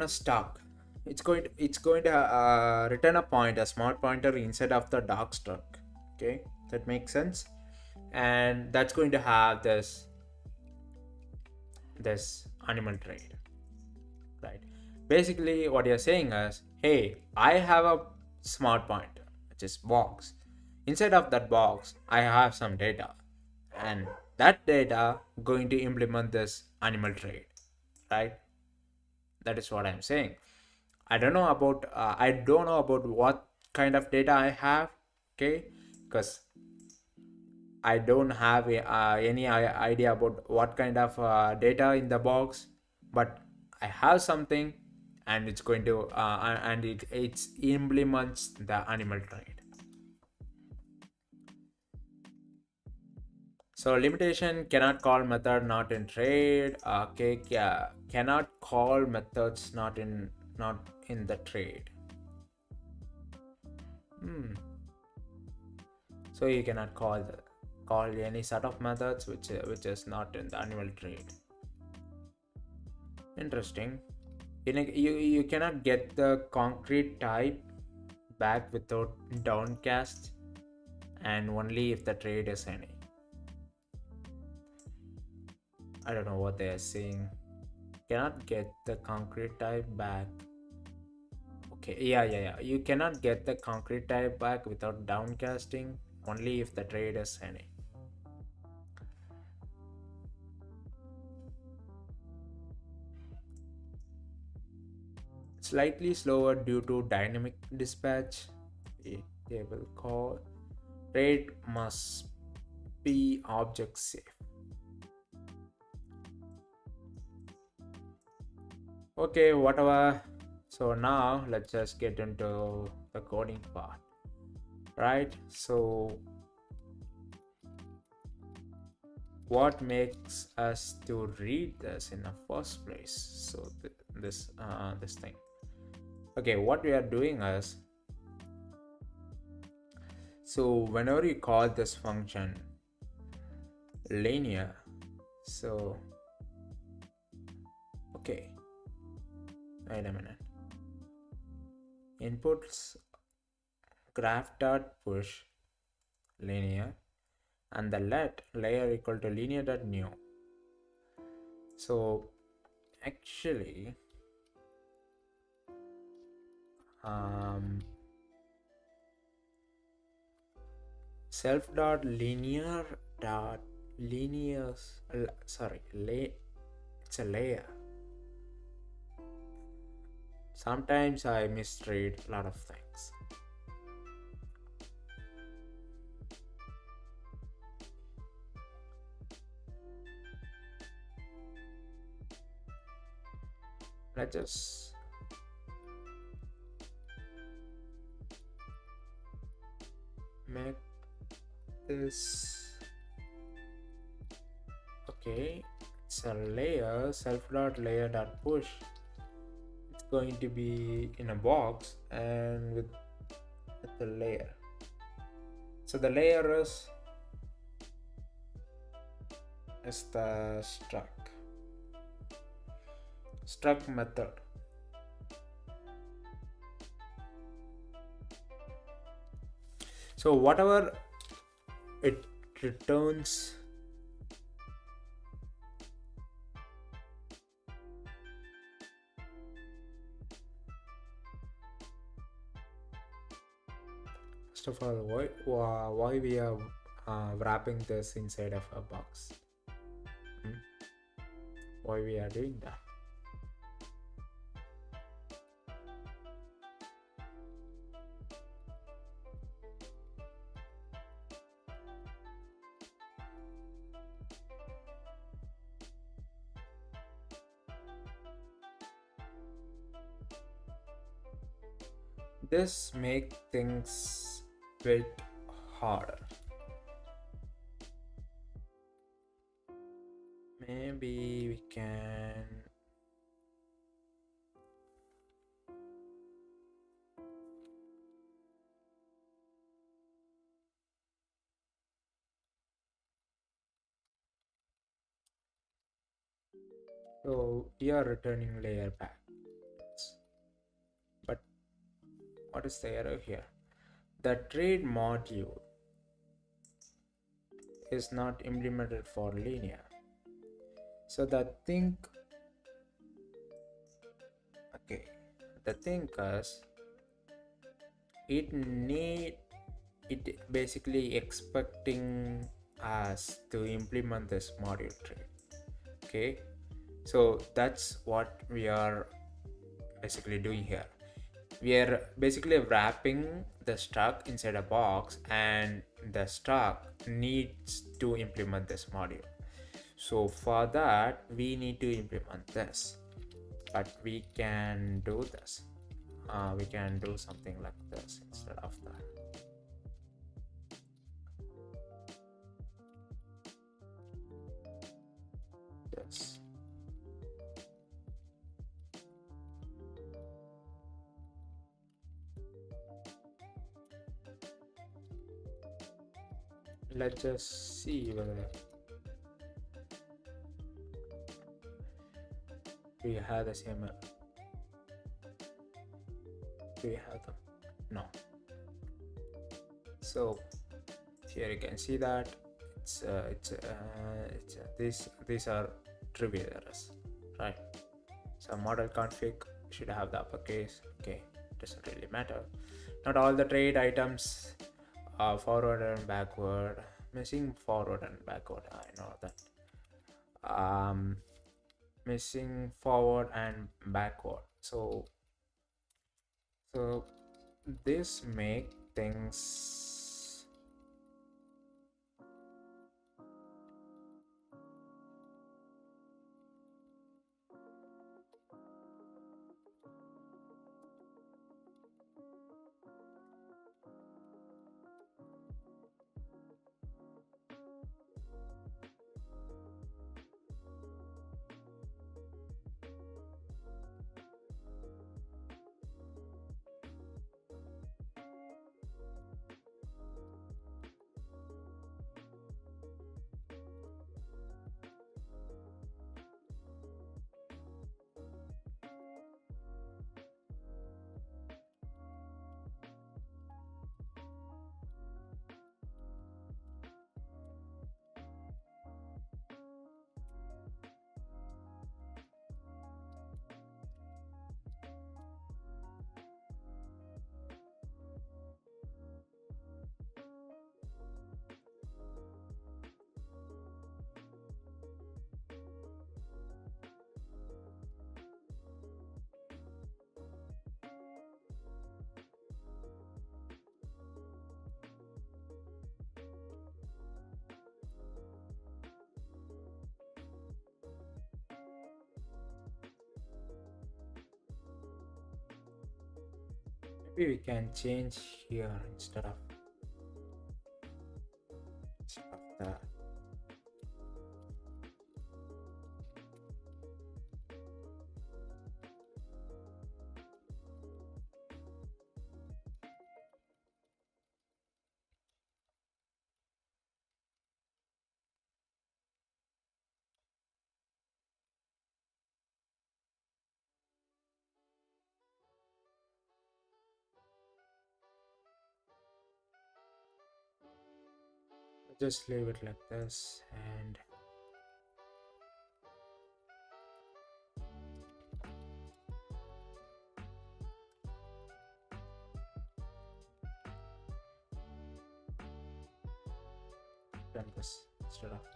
a struct. It's going to return a smart pointer inside of the dog struct. Okay, that makes sense. And that's going to have this animal trade, right? Basically what you're saying is, hey, I have a smart pointer which is box. Inside of that box I have some data, and that data going to implement this animal trade, right? That is what I'm saying. I don't know about what kind of data I have, okay, because I don't have any idea about what kind of data in the box, but I have something, and it's going to and it implements the animal trade. So limitation, cannot call method not in trade. Okay, cannot call methods not in the trade. So you cannot call any set of methods which is not in the animal trade. Interesting. You cannot get the concrete type back without downcast, and only if the trade is any. I don't know what they are saying. Cannot get the concrete type back. Okay, yeah. You cannot get the concrete type back without downcasting, only if the trade is any. Slightly slower due to dynamic dispatch. They will call trade must be object safe. Okay, whatever. So now let's just get into the coding part, right? So what makes us to read this in the first place? So this thing. Okay, what we are doing is, so whenever you call this function linear, So okay, wait a minute. Inputs graph dot push linear and the let layer equal to linear dot new. So actually self dot linear dot linear sorry it's a layer. Sometimes I misread a lot of things. Let's just make this okay. It's a layer self dot layer dot push. It's going to be in a box and with the layer. So the layer is the struct method. So whatever it returns first of all, why we are wrapping this inside of a box? Why we are doing that? This make things bit harder. Maybe we can so we are returning layer back. But what is the error here? The trade module is not implemented for linear. So the thing is it basically expecting us to implement this module trade. Okay, so that's what we are basically doing here. We are basically wrapping the struct inside a box and the struct needs to implement this module. So for that we need to implement this, but we can do this. We can do something like this instead of that. This. Let's just see whether we have the same. Do we have them? No. So here you can see that these are trivial errors, right? So model config should have the uppercase. Okay, doesn't really matter. Not all the trade items are forward and backward. Missing forward and backward. I know that. Missing forward and backward. So this make things maybe we can change here instead of that. Just leave it like this and run this instead of that.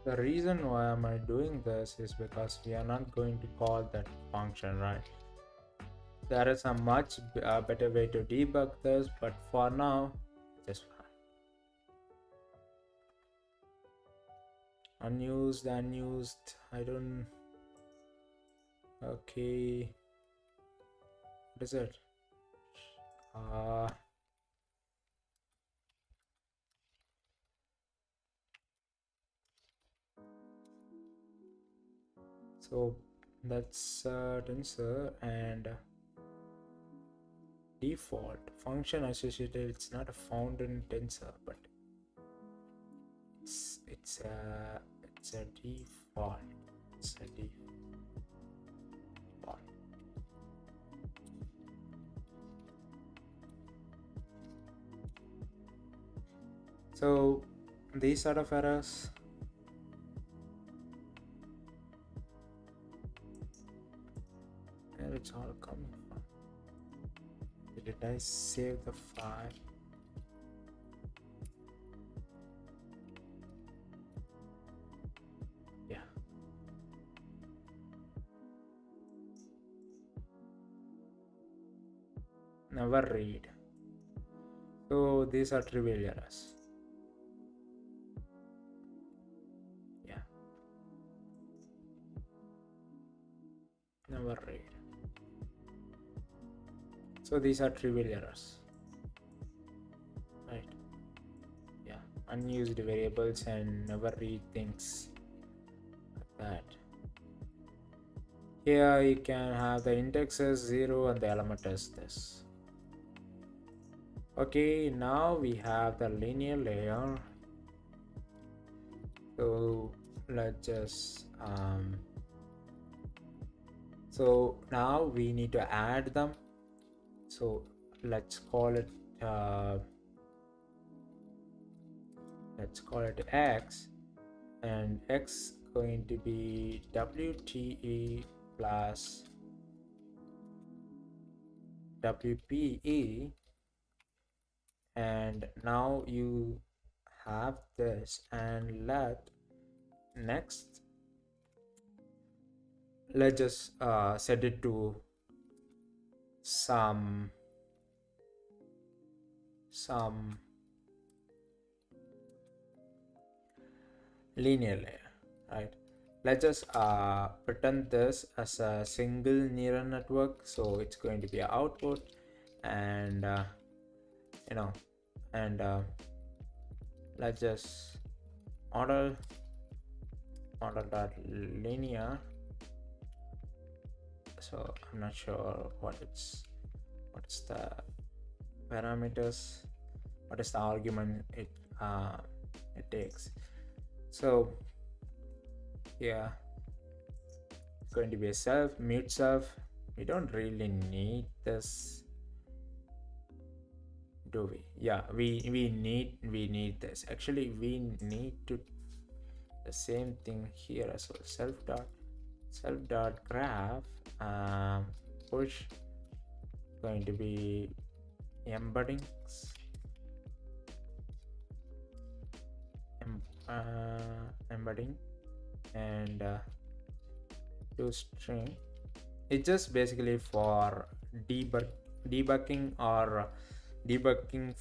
The reason why am I doing this is because we are not going to call that function, right? There is a much better way to debug this, but for now, just unused, I don't. Okay, what is it? So that's tensor and default function associated. It's not found in tensor, but it's a default. It's a default. So these sort of errors, where it's all coming from? Did I save the file? Yeah. Never read. So these are trivial errors. Yeah. Never read. So these are trivial errors, right? Yeah, unused variables and never read things like that. Here you can have the index as 0 and the element as this. Okay, now we have the linear layer. So let's just so now we need to add them. So let's call it x, and x going to be WTE plus WPE, and now you have this, and let's just set it to some linear layer, right? Let's just pretend this as a single neural network, so it's going to be an output, and let's just model dot linear so I'm not sure what is the parameters, what is the argument it takes. So yeah, it's going to be a self, mute self. We don't really need this, do we? Yeah, we need this. Actually, we need to the same thing here as well. Self graph push going to be embeddings, embedding, and to string. It's just basically for debugging or debugging.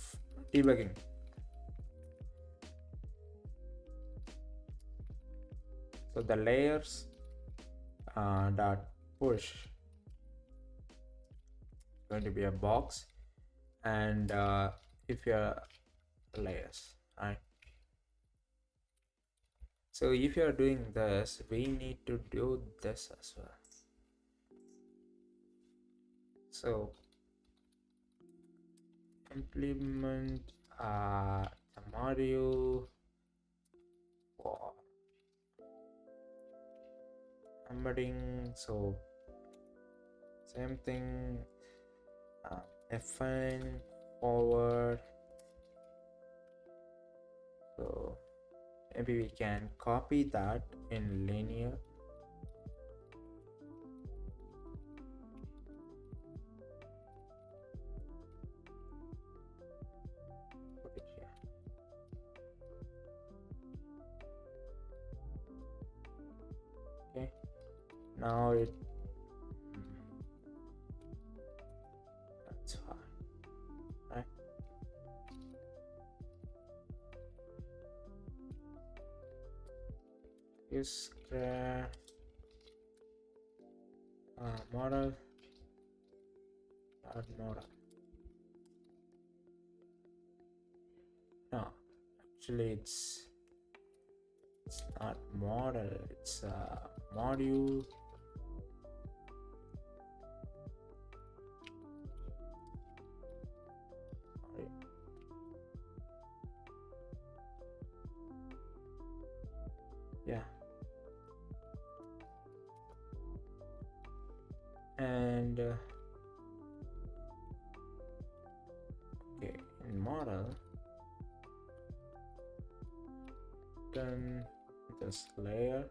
So the layers dot push going to be a box, and if you're layers, right? So if you're doing this, we need to do this as well. So implement the module for embedding. So same thing, FN forward. So maybe we can copy that in linear. Put it here. Okay, now that's fine, right? Use model model. No, actually it's not model, it's a module. Sorry. Yeah, and okay, in model then this layer,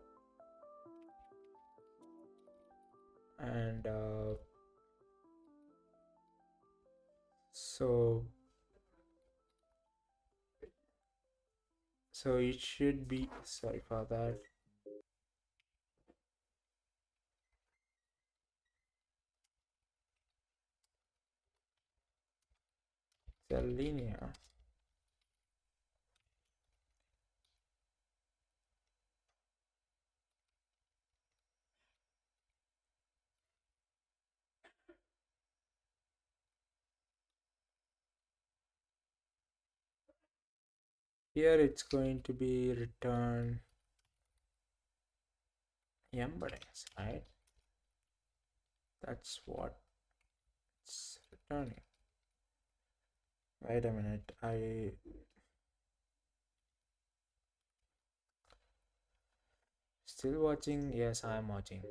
and so it should be, sorry for that, the linear. Here it's going to be return embeddings, right? That's what it's returning. Wait a minute, I still watching? Yes, I'm watching.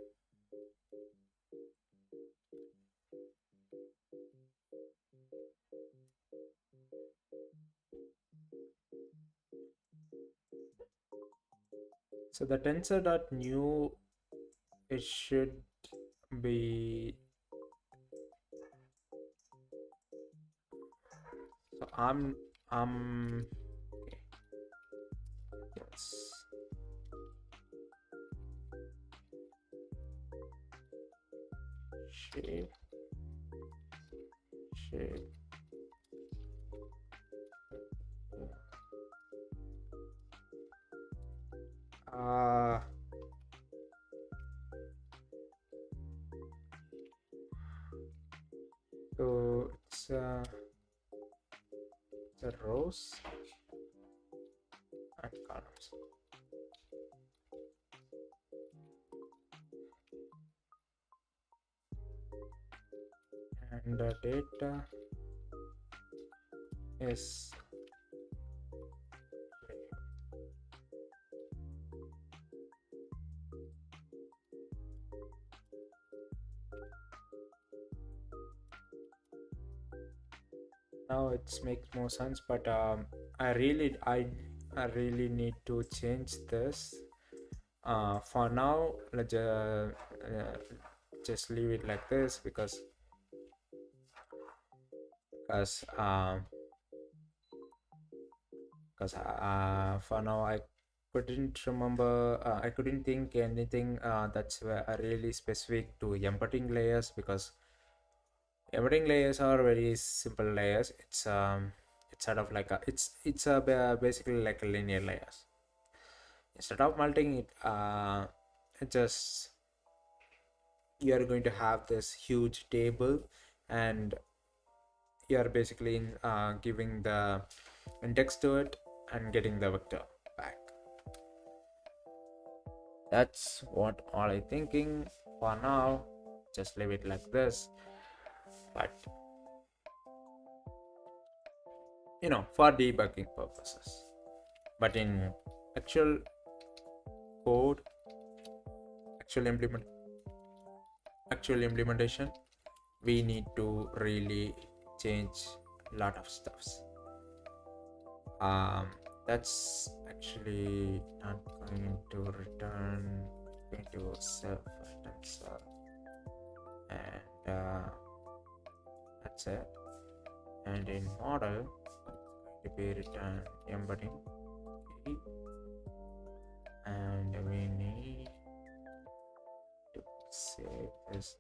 So the tensor.new, it should be, so I'm okay. Yes, shape uh so it's the rows and columns. and the data is now it makes more sense, but I really I really need to change this. For now, just leave it like this because for now I couldn't remember, I couldn't think anything that's really specific to embedding layers, because embedding layers are very simple layers. It's sort of like basically like a linear layers. Instead of melting it, it just you are going to have this huge table, and you are basically giving the index to it and getting the vector back. That's what all I thinking for now. Just leave it like this, but for debugging purposes. But in actual code, actual implementation, we need to really change a lot of stuffs. That's actually not going to return, going to self tensor, and that's it. And in model, it's going to be return embedding, okay. And we need to save this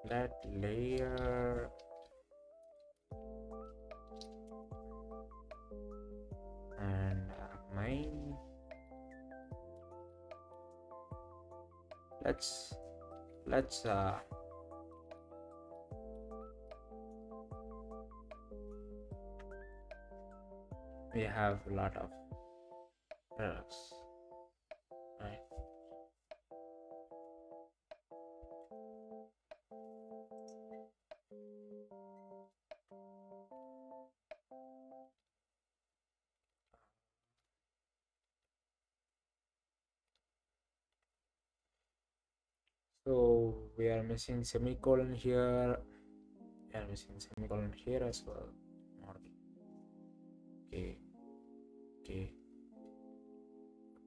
let layer and main. Let's we have a lot of errors, right? So we are missing semicolon here. We are missing semicolon here as well. Okay.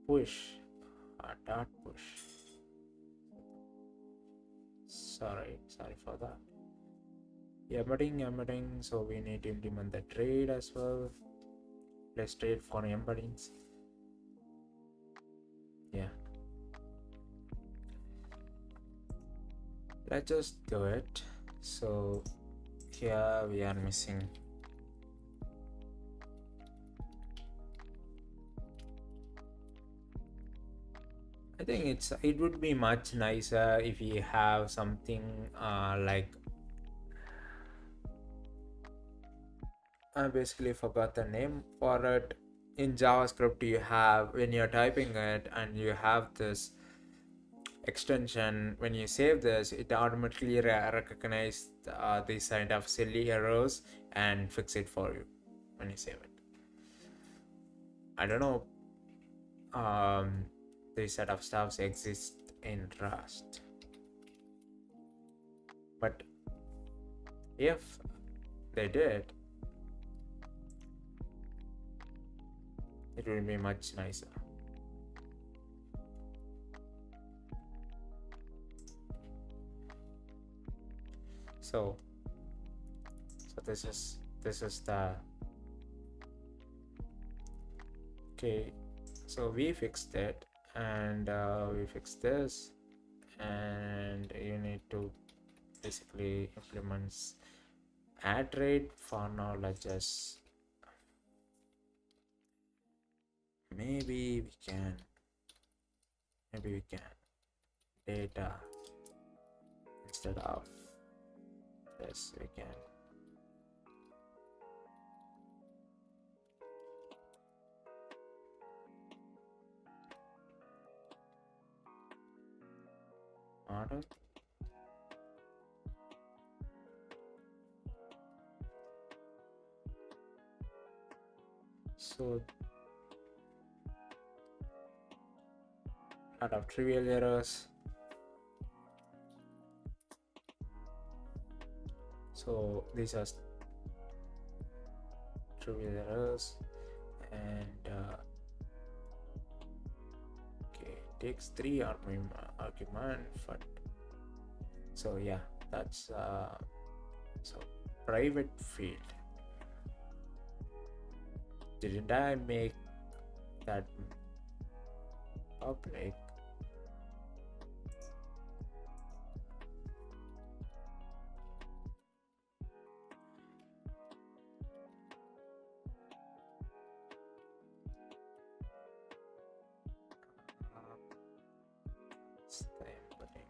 Push. Dot push. Sorry for that. Embedding. So we need to implement the trade as well. Let's trade for embeddings. Yeah. Let's just do it. So here we are missing I think it would be much nicer if we have something like I basically forgot the name for it. In JavaScript, you have when you're typing it and you have this extension, when you save this, it automatically recognizes these kind of silly errors and fix it for you when you save it. I don't know this set of stuffs exist in Rust, but if they did, it will be much nicer. So this is the okay. So we fixed it, and we fixed this, and you need to basically implement add rate. For now, let's just maybe we can data instead of this. We can model So lot of trivial errors. So these are trivial errors, and okay, takes 3 argument, but so yeah, that's so private field. Didn't I make that public? It's the inputting.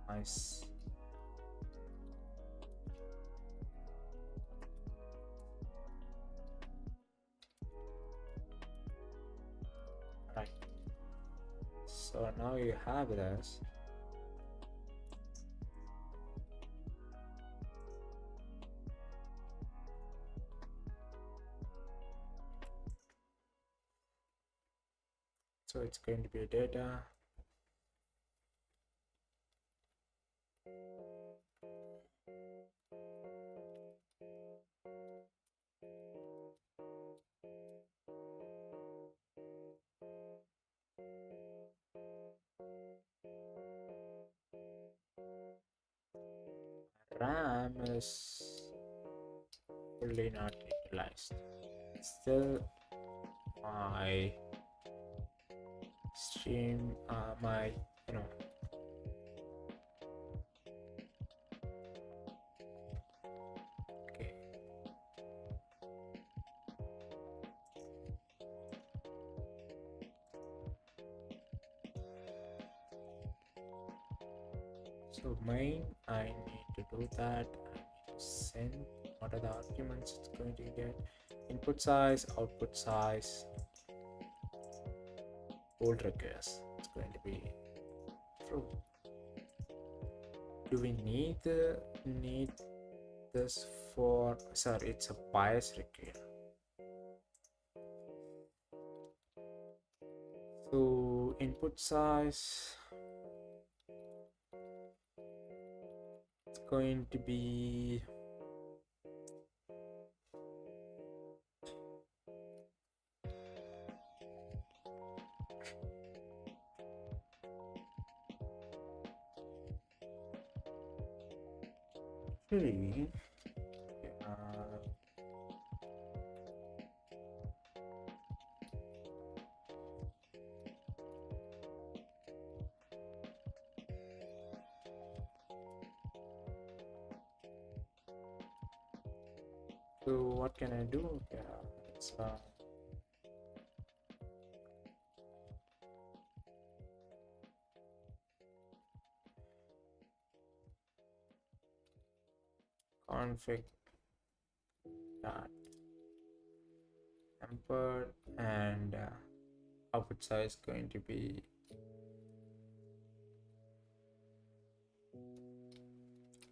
Nice. Right. So now you have this. So it's going to be data. RAM is fully not utilized. Still, my stream, my okay. So main, I need to do that. I need to send what are the arguments it's going to get. Input size, output size, bold request. It's going to be true. Do we need this for? Sorry, it's a bias request. So input size, it's going to be actually so what can I do? Yeah, it's config dot tempered, and output size going to be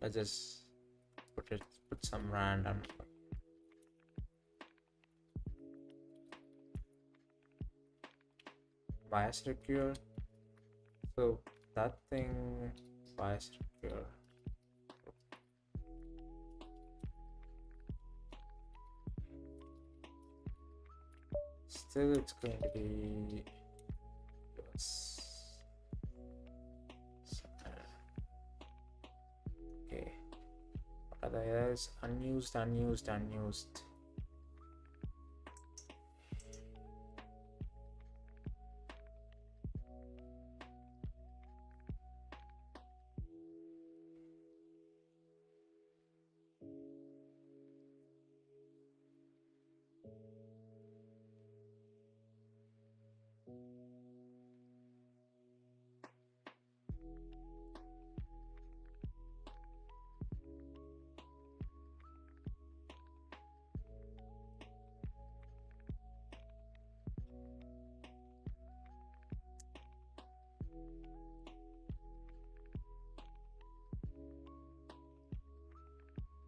let's just put some random bias recur. So that thing bias recur. Still, it's going to be okay. What are the errors? Unused.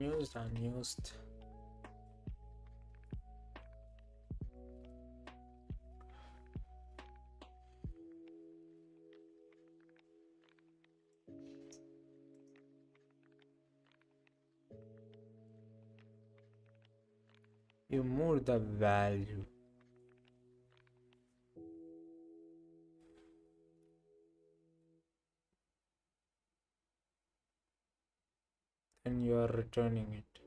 Unused. You move the value. And you are returning it.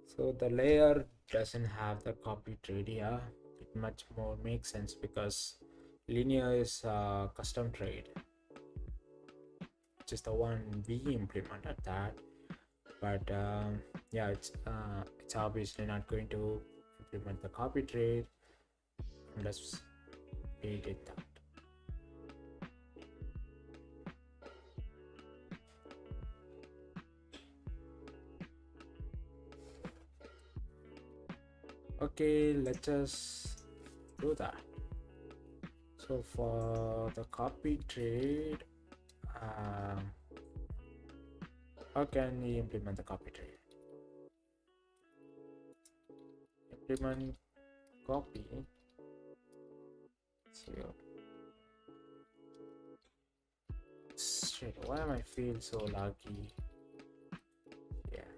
So the layer doesn't have the copy trade here. It much more makes sense because linear is a custom trade, which is the one we implemented that. But yeah, it's obviously not going to implement the copy trade unless we did that. Okay, let's just do that. So for the copy trade, how can we implement the copy trade? Implement copy. So shit, why am I feel so lucky? Yeah.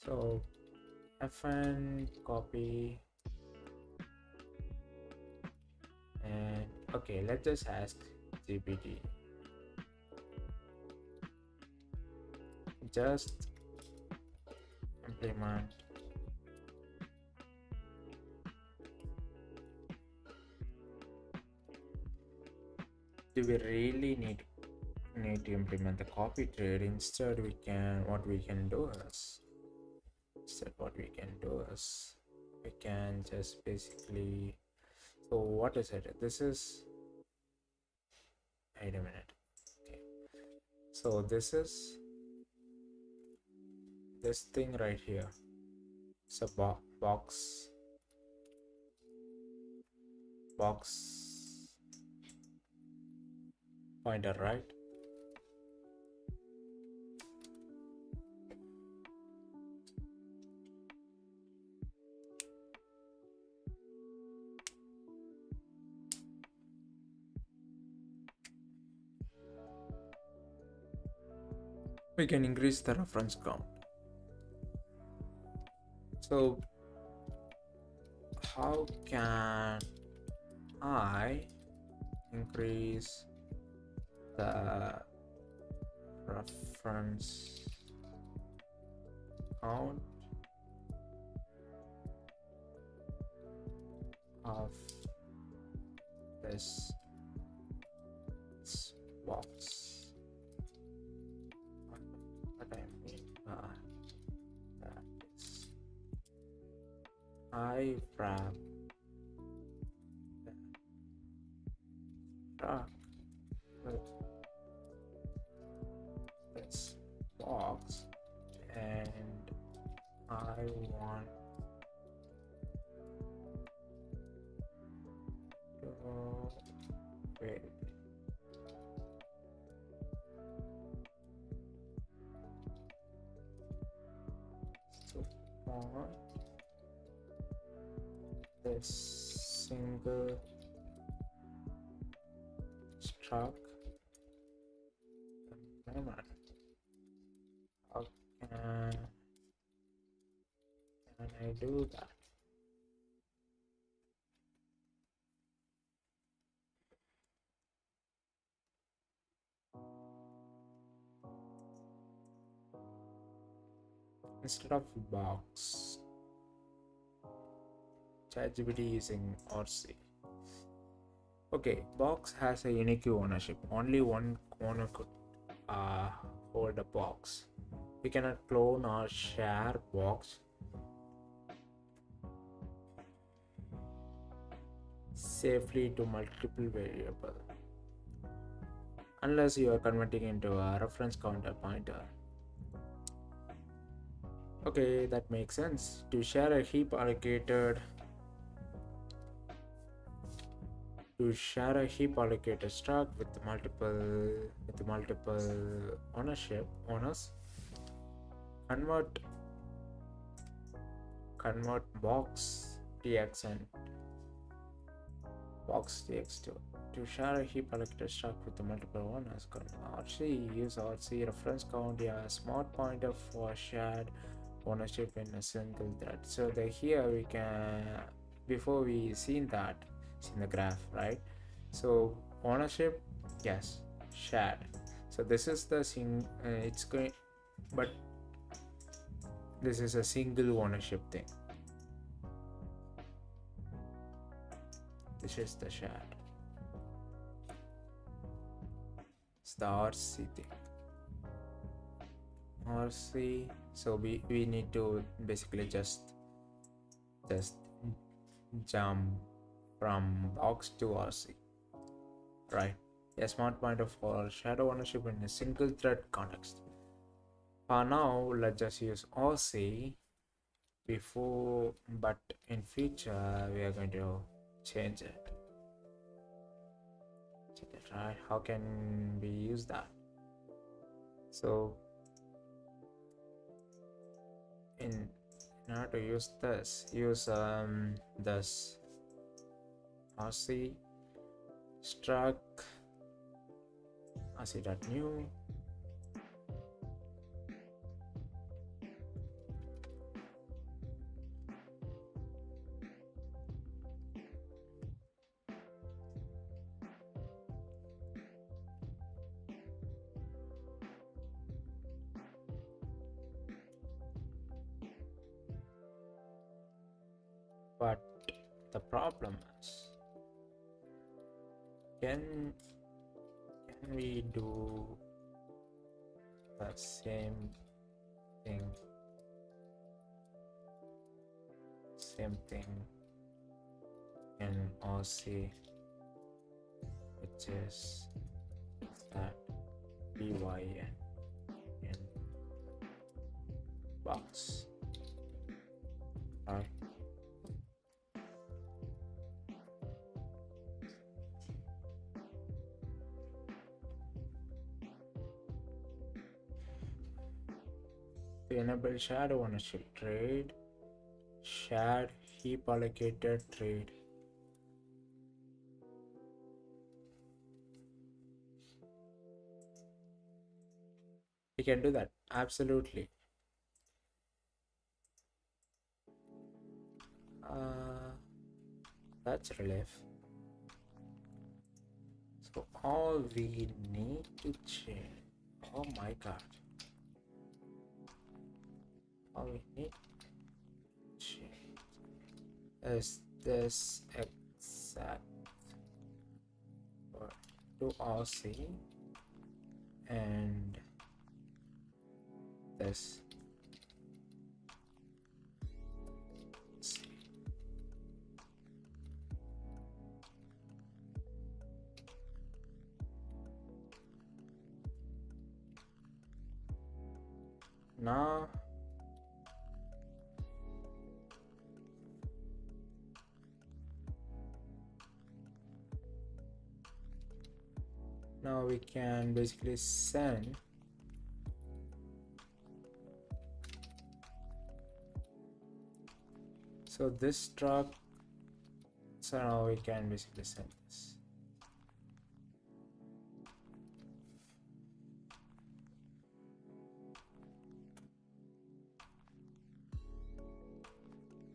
So fn copy, and okay, let's just ask GPT. Just implement do we really need to implement the copy trade? Instead we can what we can do is we can just basically, so what is it? This is, wait a minute. Okay, so this is this thing right here. It's a box pointer, right? We can increase the reference count. So how can I increase the reference count of this box? What I mean that is I wrap the truck with this box, and I want to wait. So for this single struct memory, how can I do that? Instead of box, ChatGPT using RC. Okay, box has a unique ownership. Only one owner could hold a box. We cannot clone or share box safely to multiple variable unless you are converting into a reference counter pointer. Okay, that makes sense. To share a heap allocated To share a heap allocated struct with multiple owners, convert box tx and box tx to share a heap allocated struct with the multiple owners. RC use RC reference count, yeah, smart pointer for shared ownership in a single thread. So the here we can, before we seen the graph, right? So ownership, yes, shared. So this is the it's going, but this is a single ownership thing. This is the shared. It's the RC thing. RC. So we need to basically just jump from box to RC, right? A smart pointer for shadow ownership in a single thread context. For now, let's just use RC before, but in future we are going to change it. Right? How can we use that? So in order to use this, use this RC struct RC.new. But the problem is, can we do the same thing in RC, which is that byn in box, right? To enable shared ownership trade, shared heap allocated trade. We can do that, absolutely. That's relief. So all we need to change, oh my god, all we need to change is this exact to RC and this. Now we can basically send this struct. So now we can basically send this.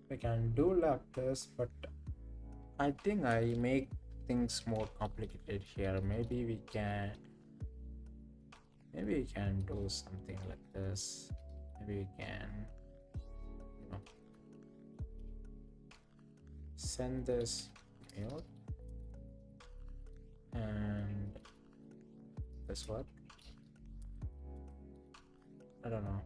We can do like this, but I think I make things more complicated here. Maybe we can do something like this. Maybe we can, you know, send this mail and this what? I don't know.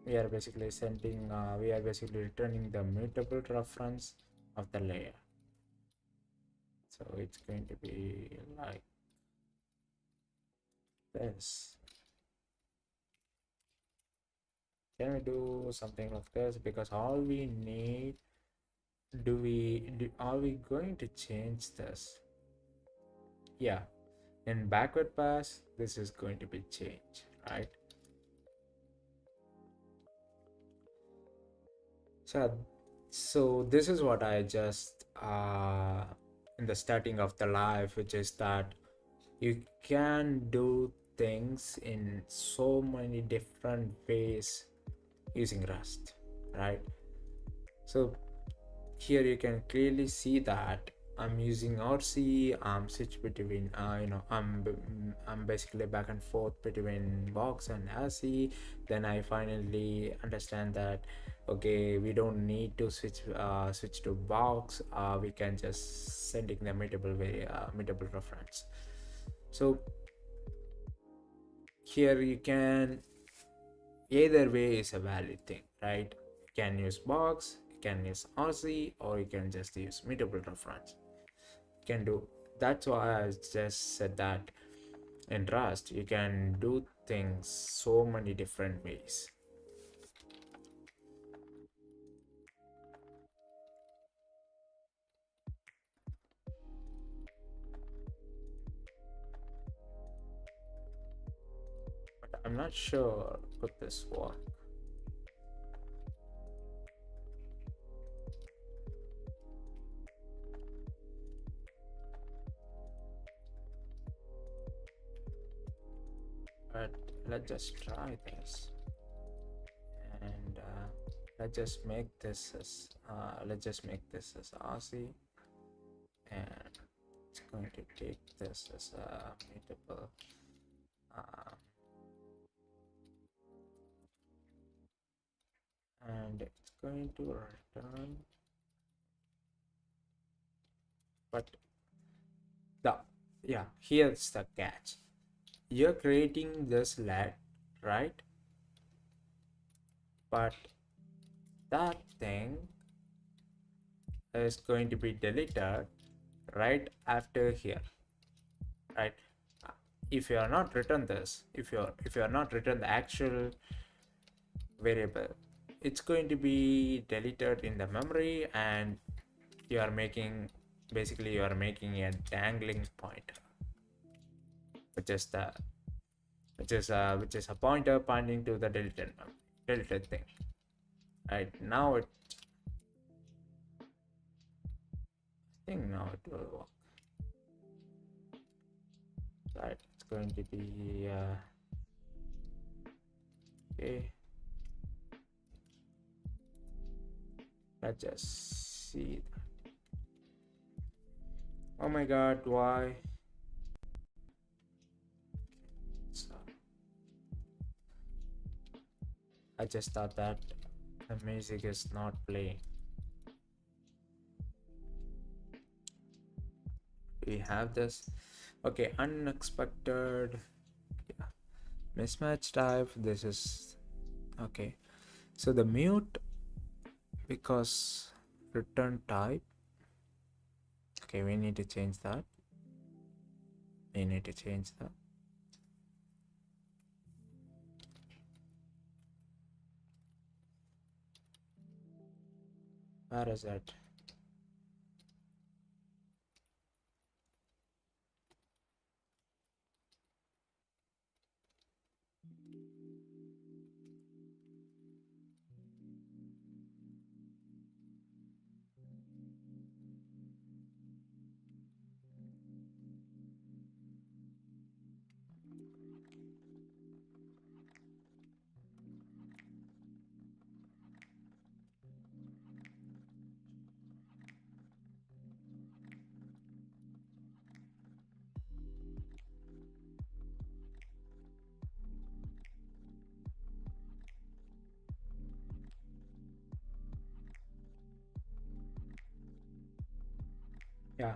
We are basically sending, we are basically returning the mutable reference of the layer. So it's going to be like this. Can we do something like this? Because all we need are we going to change this? Yeah, in backward pass, this is going to be changed, right? So, so this is what I just in the starting of the life, which is that you can do things in so many different ways using Rust, right? So here you can clearly see that I'm using RC. I'm switch between I'm basically back and forth between box and RC. Then I finally understand that okay, we don't need to switch to box. We can just sending the mutable reference. So here you can, either way is a valid thing, right? You can use box, you can use RC, or you can just use mutable reference. You can do, that's why I just said that in Rust you can do things so many different ways. But I'm not sure could this work. But let's just try this, and let's just make this as RC, and it's going to take this as a mutable, uh, and it's going to return, but the yeah, here's the catch. You're creating this let, right? But that thing is going to be deleted right after here, right? If you are not written this, if you are not written the actual variable, it's going to be deleted in the memory, and you are making, basically you are making a dangling pointer, which is the which is a pointer pointing to the deleted thing. Right now it, I think now it will work. Right, it's going to be okay. Let's just see. Oh my god, why? So I just thought that the music is not playing. We have this. Okay, unexpected. Yeah. Mismatch type. This is okay. So the mute, because return type. Okay, we need to change that. We need to change that. Where is it? Yeah.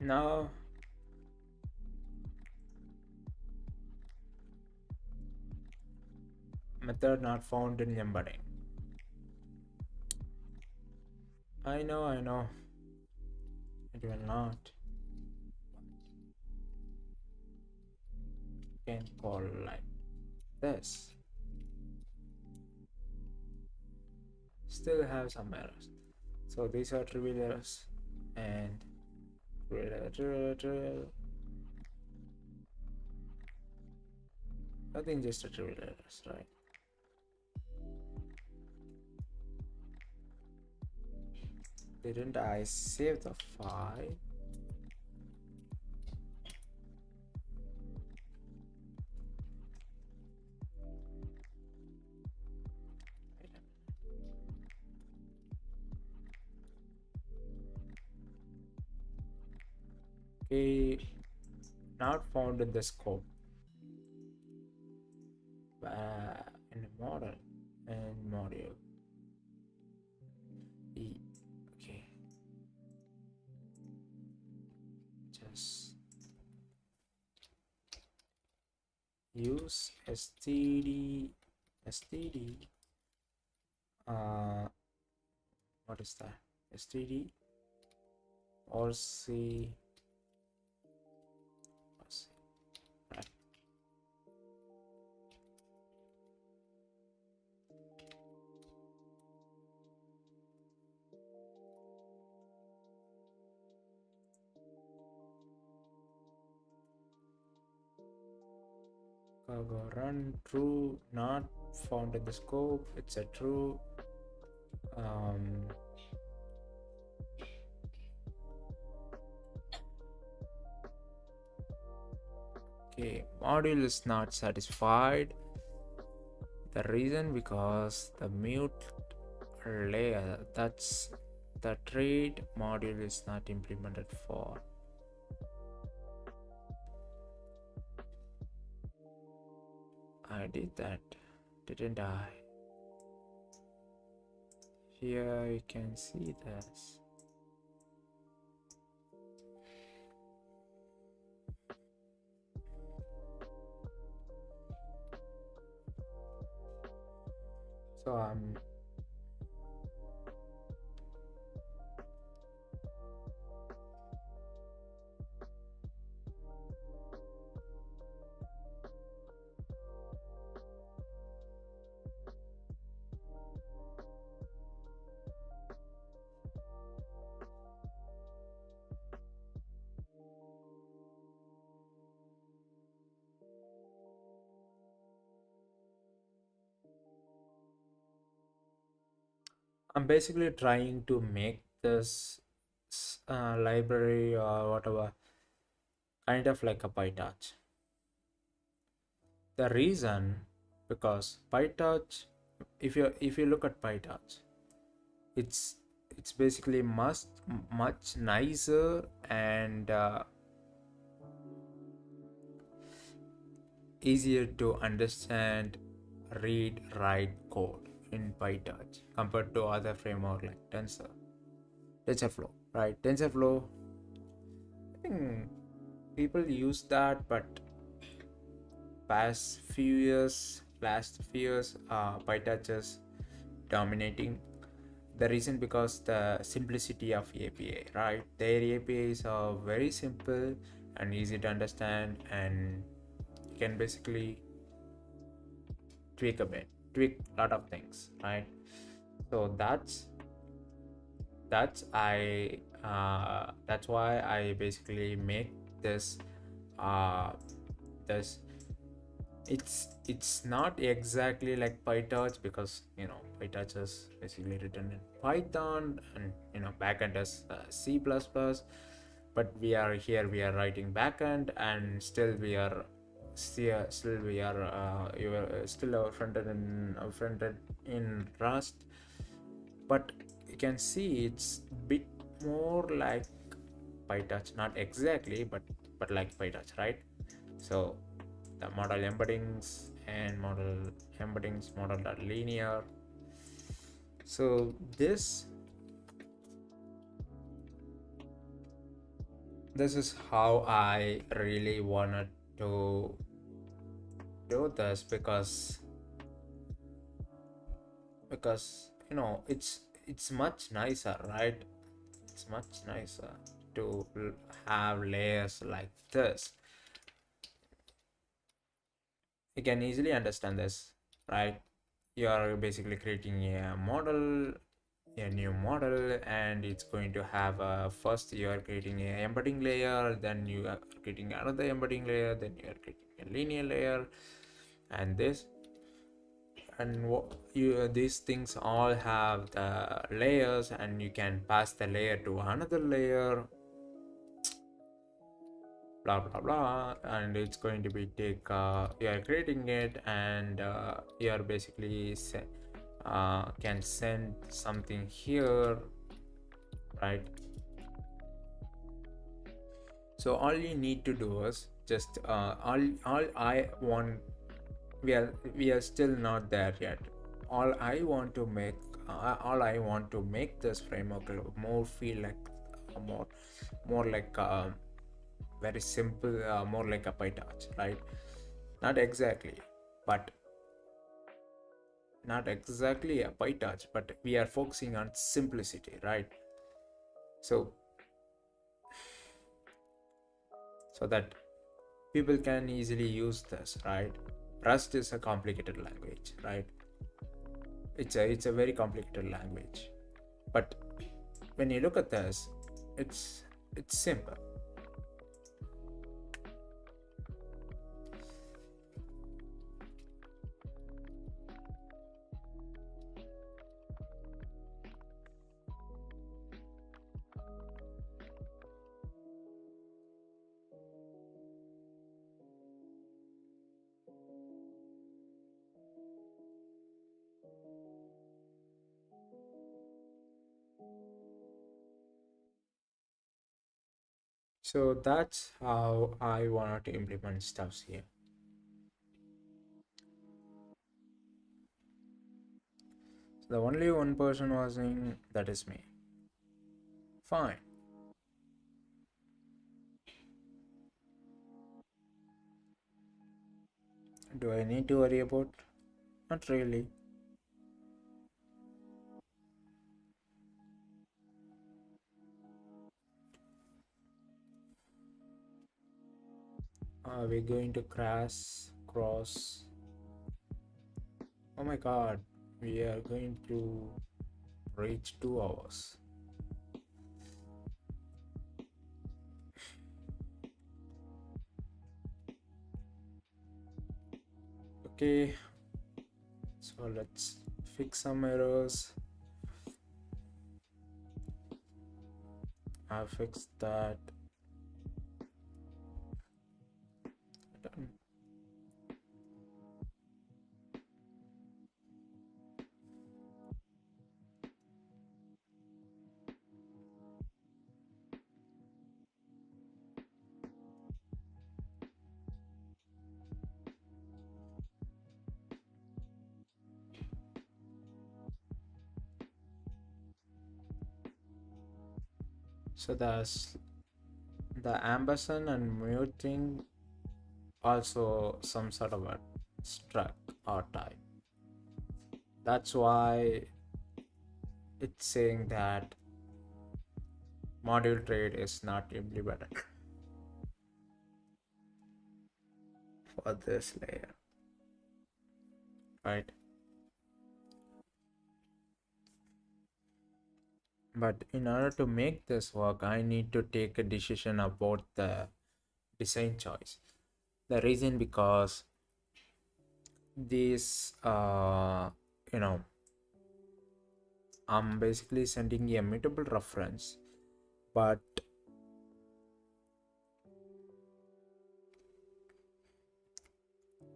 Now method not found in embedding. I know. It will not. Can call like this. still have some errors. So these are trivial errors, and nothing, just a trivial errors, right? Didn't I save the file? Okay, not found in the scope. In the model and module. Okay, just use std. What is that? Std or c. Right. Cargo run true, not found in the scope. It's a true. Um, okay, module is not satisfied. The reason because the mute layer, that's the trade module, is not implemented for. I did that, didn't I? Here you can see this. So I'm basically trying to make this library or whatever kind of like a PyTorch. The reason because PyTorch, if you look at PyTorch, it's basically much nicer and easier to understand, read, write code in PyTorch compared to other framework like TensorFlow, right? TensorFlow, I think people use that, but last few years, PyTorch is dominating. The reason because the simplicity of API, right? Their APIs are very simple and easy to understand, and you can basically tweak a lot of things, right? So that's why I basically make this uh this it's not exactly like PyTorch, because PyTorch is basically written in Python, and backend is C++, but we are writing backend, and still we are still our front end in Rust. But you can see it's bit more like PyTorch, not exactly, but like PyTorch, right? So the model embeddings and model are linear. So this is how I really wanted to do this, because it's much nicer, right? It's much nicer to have layers like this. You can easily understand this, right? you are basically creating a new model, and it's going to have first you are creating a embedding layer, then you are creating another embedding layer, then you are creating a linear layer, and this, and these things all have the layers, and you can pass the layer to another layer, blah blah blah, and it's going to be you are creating it, and you are basically can send something here, right? So all you need to do is just all I want, we are still not there yet. All I want to make this framework more feel like more more like very simple, more like a PyTorch, right? Not exactly, but not exactly a PyTorch, but we are focusing on simplicity, right? So so that people can easily use this, right? Rust is a complicated language, right? It's a very complicated language, but when you look at this, it's simple. So that's how I wanted to implement stuffs here. So the only one person was in, that is me. Fine. Do I need to worry about? Not really. Are we going to cross? Oh my god, we are going to reach 2 hours. Okay, so let's fix some errors. I fixed that. Done. So the ampersand and mute thing also some sort of a struct or type. That's why it's saying that module trade is not implemented for this layer, right? But in order to make this work, I need to take a decision about the design choice. The reason because this you know, I'm basically sending a mutable reference, but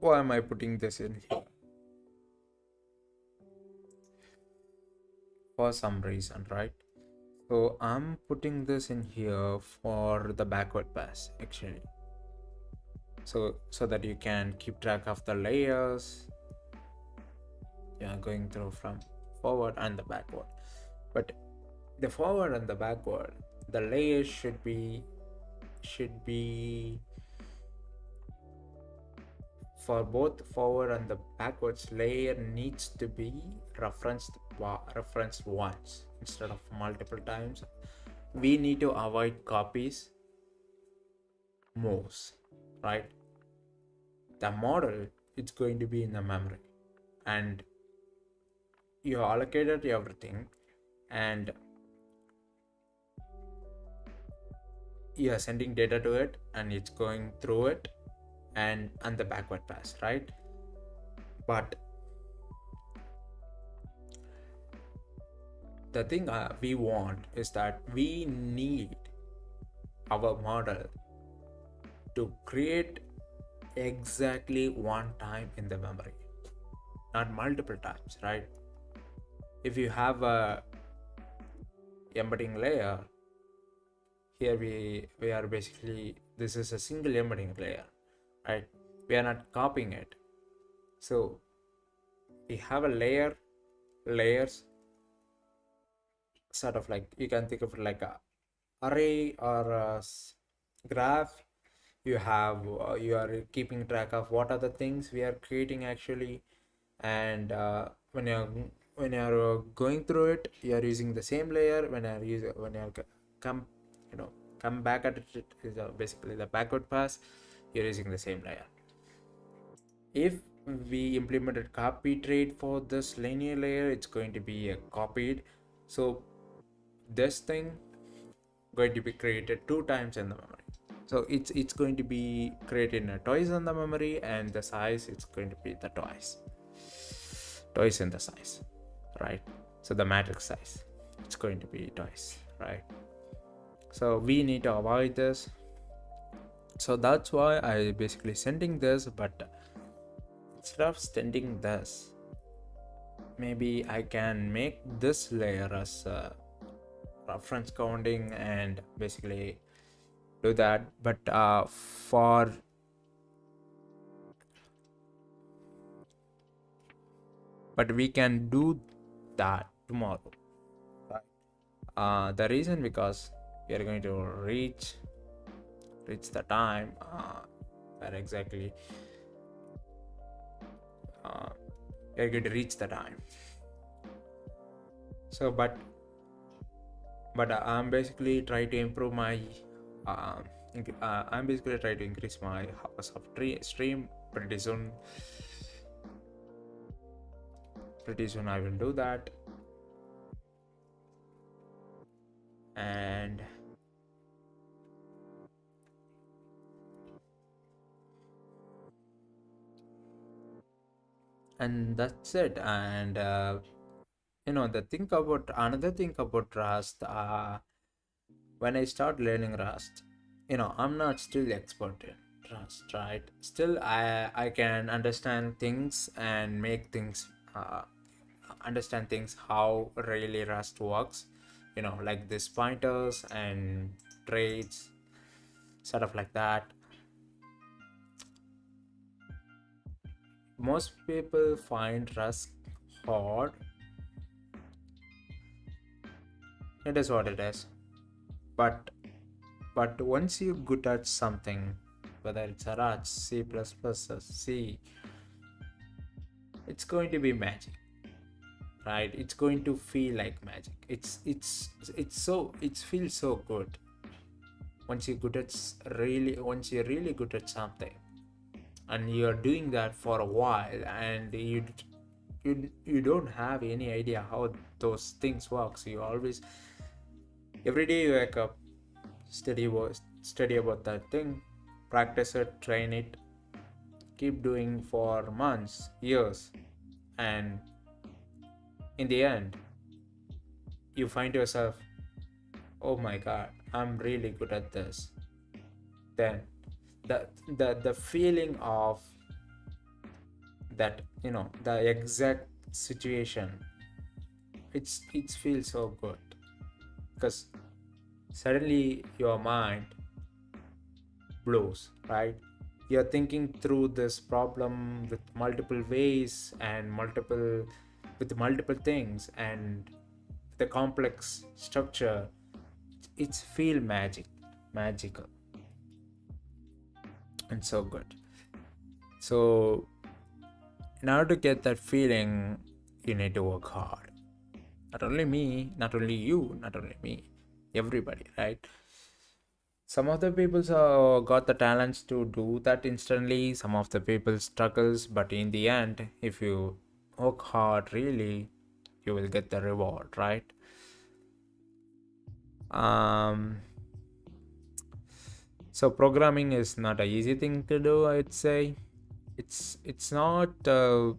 why am I putting this in here? For some reason, right? So I'm putting this in here for the backward pass actually. So that you can keep track of the layers, yeah, going through from forward and the backward. But the forward and the backward, the layers should be for both forward and the backwards layer needs to be referenced once instead of multiple times. We need to avoid copies, moves, right? The model, it's going to be in the memory, and you allocated everything, and you are sending data to it, and it's going through it and the backward pass, right? But the thing we want is that we need our model to create exactly one time in the memory, not multiple times, right? If you have a embedding layer, here we are basically, this is a single embedding layer, right? We are not copying it. So we have a layers, sort of like, you can think of it like a array or a graph. You have you are keeping track of what are the things we are creating actually, and when you're going through it, you are using the same layer. When you're come you know come back at it, is basically the backward pass, you're using the same layer. If we implemented copy trait for this linear layer, it's going to be a copied. So this thing going to be created 2 times in the memory. So it's going to be created in twice in the memory, and the size, it's going to be the twice in the size, right? So the matrix size, it's going to be twice, right? So we need to avoid this. So that's why I basically sending this, but instead of sending this, maybe I can make this layer as reference counting and basically do that. But we can do that tomorrow, right? The reason, because we are going to reach the time where exactly we are going to reach the time. So but I'm basically trying to improve my I'm basically trying to increase my hours of stream. Pretty soon I will do that. And that's it. And another thing about Rust, when I start learning Rust, I'm not still expert in Rust, right? Still, I can understand things and make things understand things how really Rust works, like these pointers and traits, sort of like that. Most people find Rust hard. It is what it is. But once you're good at something, whether it's a Rust, C++, or C, it's going to be magic, right? It's going to feel like magic. It feels so good once you're really good at something, and you're doing that for a while, and you don't have any idea how those things work. So you always, every day you wake up, study about that thing, practice it, train it, keep doing for months, years, and in the end you find yourself, oh my god, I'm really good at this. Then the feeling of that, the exact situation, it feels so good, because suddenly your mind blows, right? You're thinking through this problem with multiple ways and multiple things, and the complex structure, it's feel magical and so good. So in order to get that feeling, you need to work hard. Not only me, not only you, not only me, everybody, right? Some of the people got the talents to do that instantly. Some of the people struggles, but in the end, if you work hard really, you will get the reward, right? um so programming is not a easy thing to do, I'd say. It's not a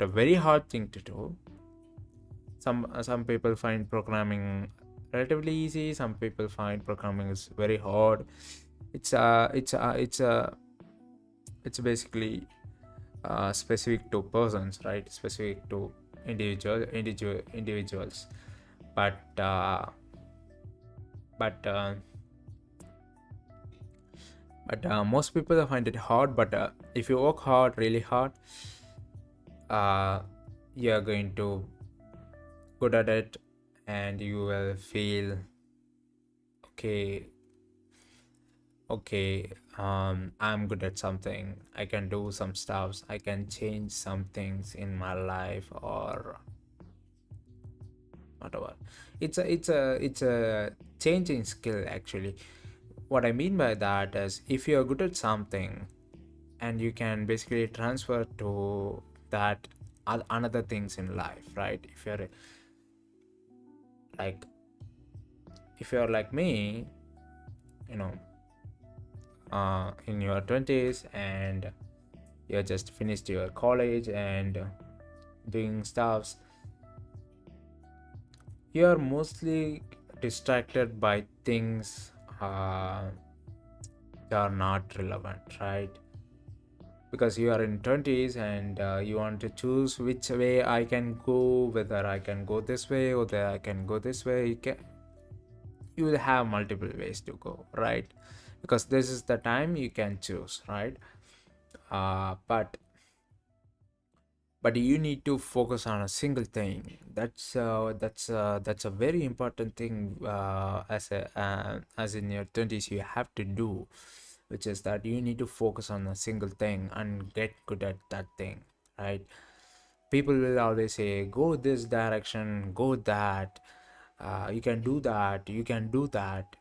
very hard thing to do. Some people find programming relatively easy, some people find programming is very hard. It's basically specific to persons, right? Specific to individuals. But but uh, most people find it hard. But if you work hard, really hard, uh, you're going to good at it, and you will feel okay. I'm good at something. I can do some stuffs. I can change some things in my life, or whatever. It's a changing skill, actually. What I mean by that is, if you're good at something and you can basically transfer to that another things in life, right? Like if you're like me, you know, in your 20s, and you just finished your college and doing stuffs, you are mostly distracted by things that are not relevant, right? Because you are in 20s, and you want to choose which way I can go, whether I can go this way or whether I can go this way. You will have multiple ways to go, right? Because this is the time you can choose, right? But you need to focus on a single thing. That's a very important thing, as in your 20s you have to do, which is that you need to focus on a single thing and get good at that thing, right? People will always say, go this direction, go that, you can do that, you can do that.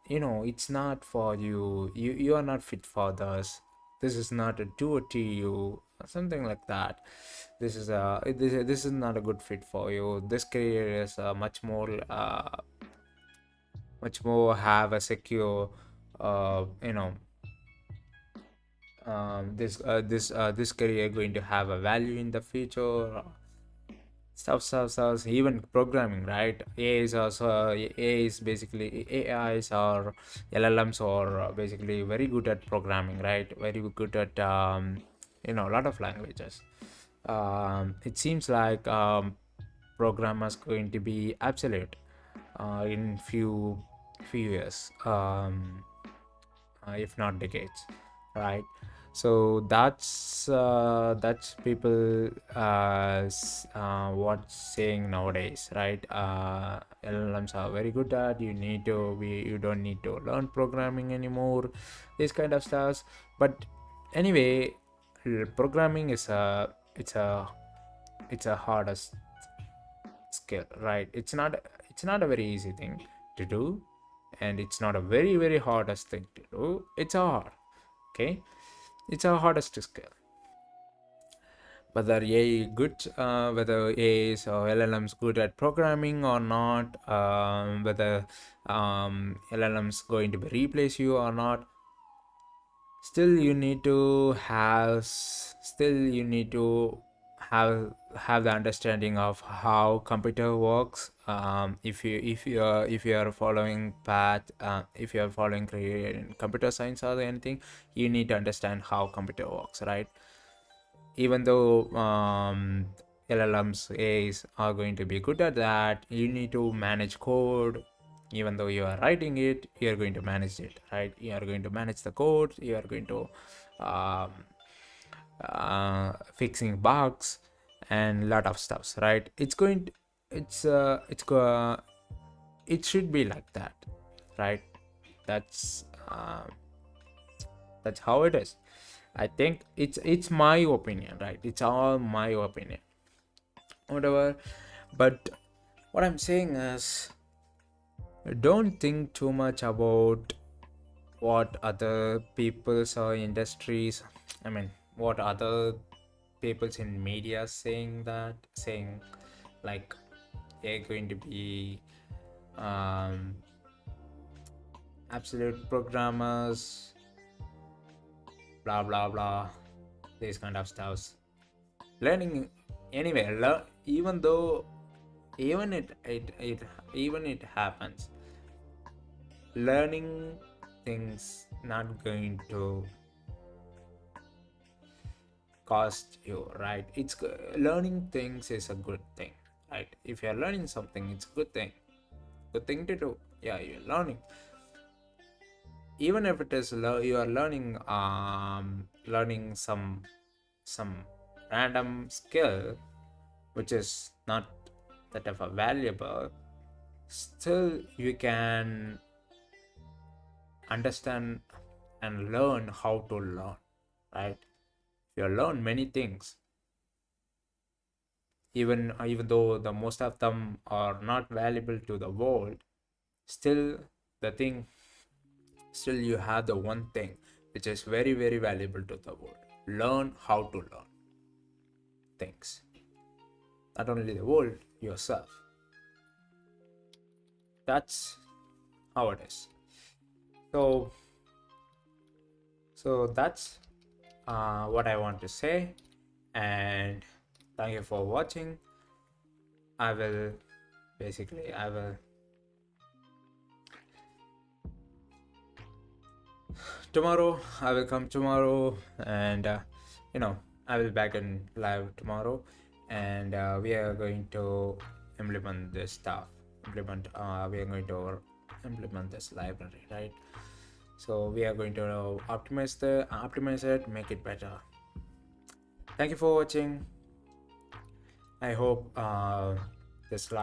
It's not for you. You are not fit for this. This is not a do to you, something like that. This is not a good fit for you. This career is much more have a secure, you know this career going to have a value in the future. Stuff, even programming, right? AI is basically AIs or LLMs, or basically very good at programming, right? Very good at a lot of languages. It seems like programmers going to be absolute in few years, if not decades, right? So that's people what's saying nowadays, right? LLMs are very good at, you don't need to learn programming anymore, this kind of stuff. But anyway, programming is it's a hardest skill, right? It's not a very easy thing to do, and it's not a very very hardest thing to do. It's hard, okay? It's a hardest skill. Whether AI is or LLMs good at programming or not, whether LLMs going to replace you or not, still you need to have the understanding of how computer works. If you are following path, if you are following career in computer science or anything, you need to understand how computer works, right? Even though LLMs AIs are going to be good at that, you need to manage code. Even though you are writing it, you are going to manage it, right? You are going to manage the code, you are going to um, fixing bugs and lot of stuffs, right? It should be like that, right? that's uh, that's how it is. I think it's my opinion, right? It's all my opinion, whatever. But what I'm saying is, don't think too much about what other people's or industries, I mean, what other people's in media saying. like they're going to be um, absolute programmers, blah blah blah, these kind of stuffs. Learning anyway, even though even it happens, learning things not going to cost you, right? Learning things is a good thing, right? If you're learning something, it's a good thing to do. Yeah, you're learning, even if it is you are learning some random skill which is not that of a valuable, still you can understand and learn how to learn, right? You learn many things, even though the most of them are not valuable to the world, still the thing still you have the one thing which is very very valuable to the world. Learn how to learn things, not only the world, yourself. That's how it is. So that's what I want to say, and thank you for watching. I will I will tomorrow, I will come tomorrow, and you know, I will back in live tomorrow, and we are going to implement this stuff. We are going to implement this library, right? So we are going to optimize it, make it better. Thank you for watching. I hope this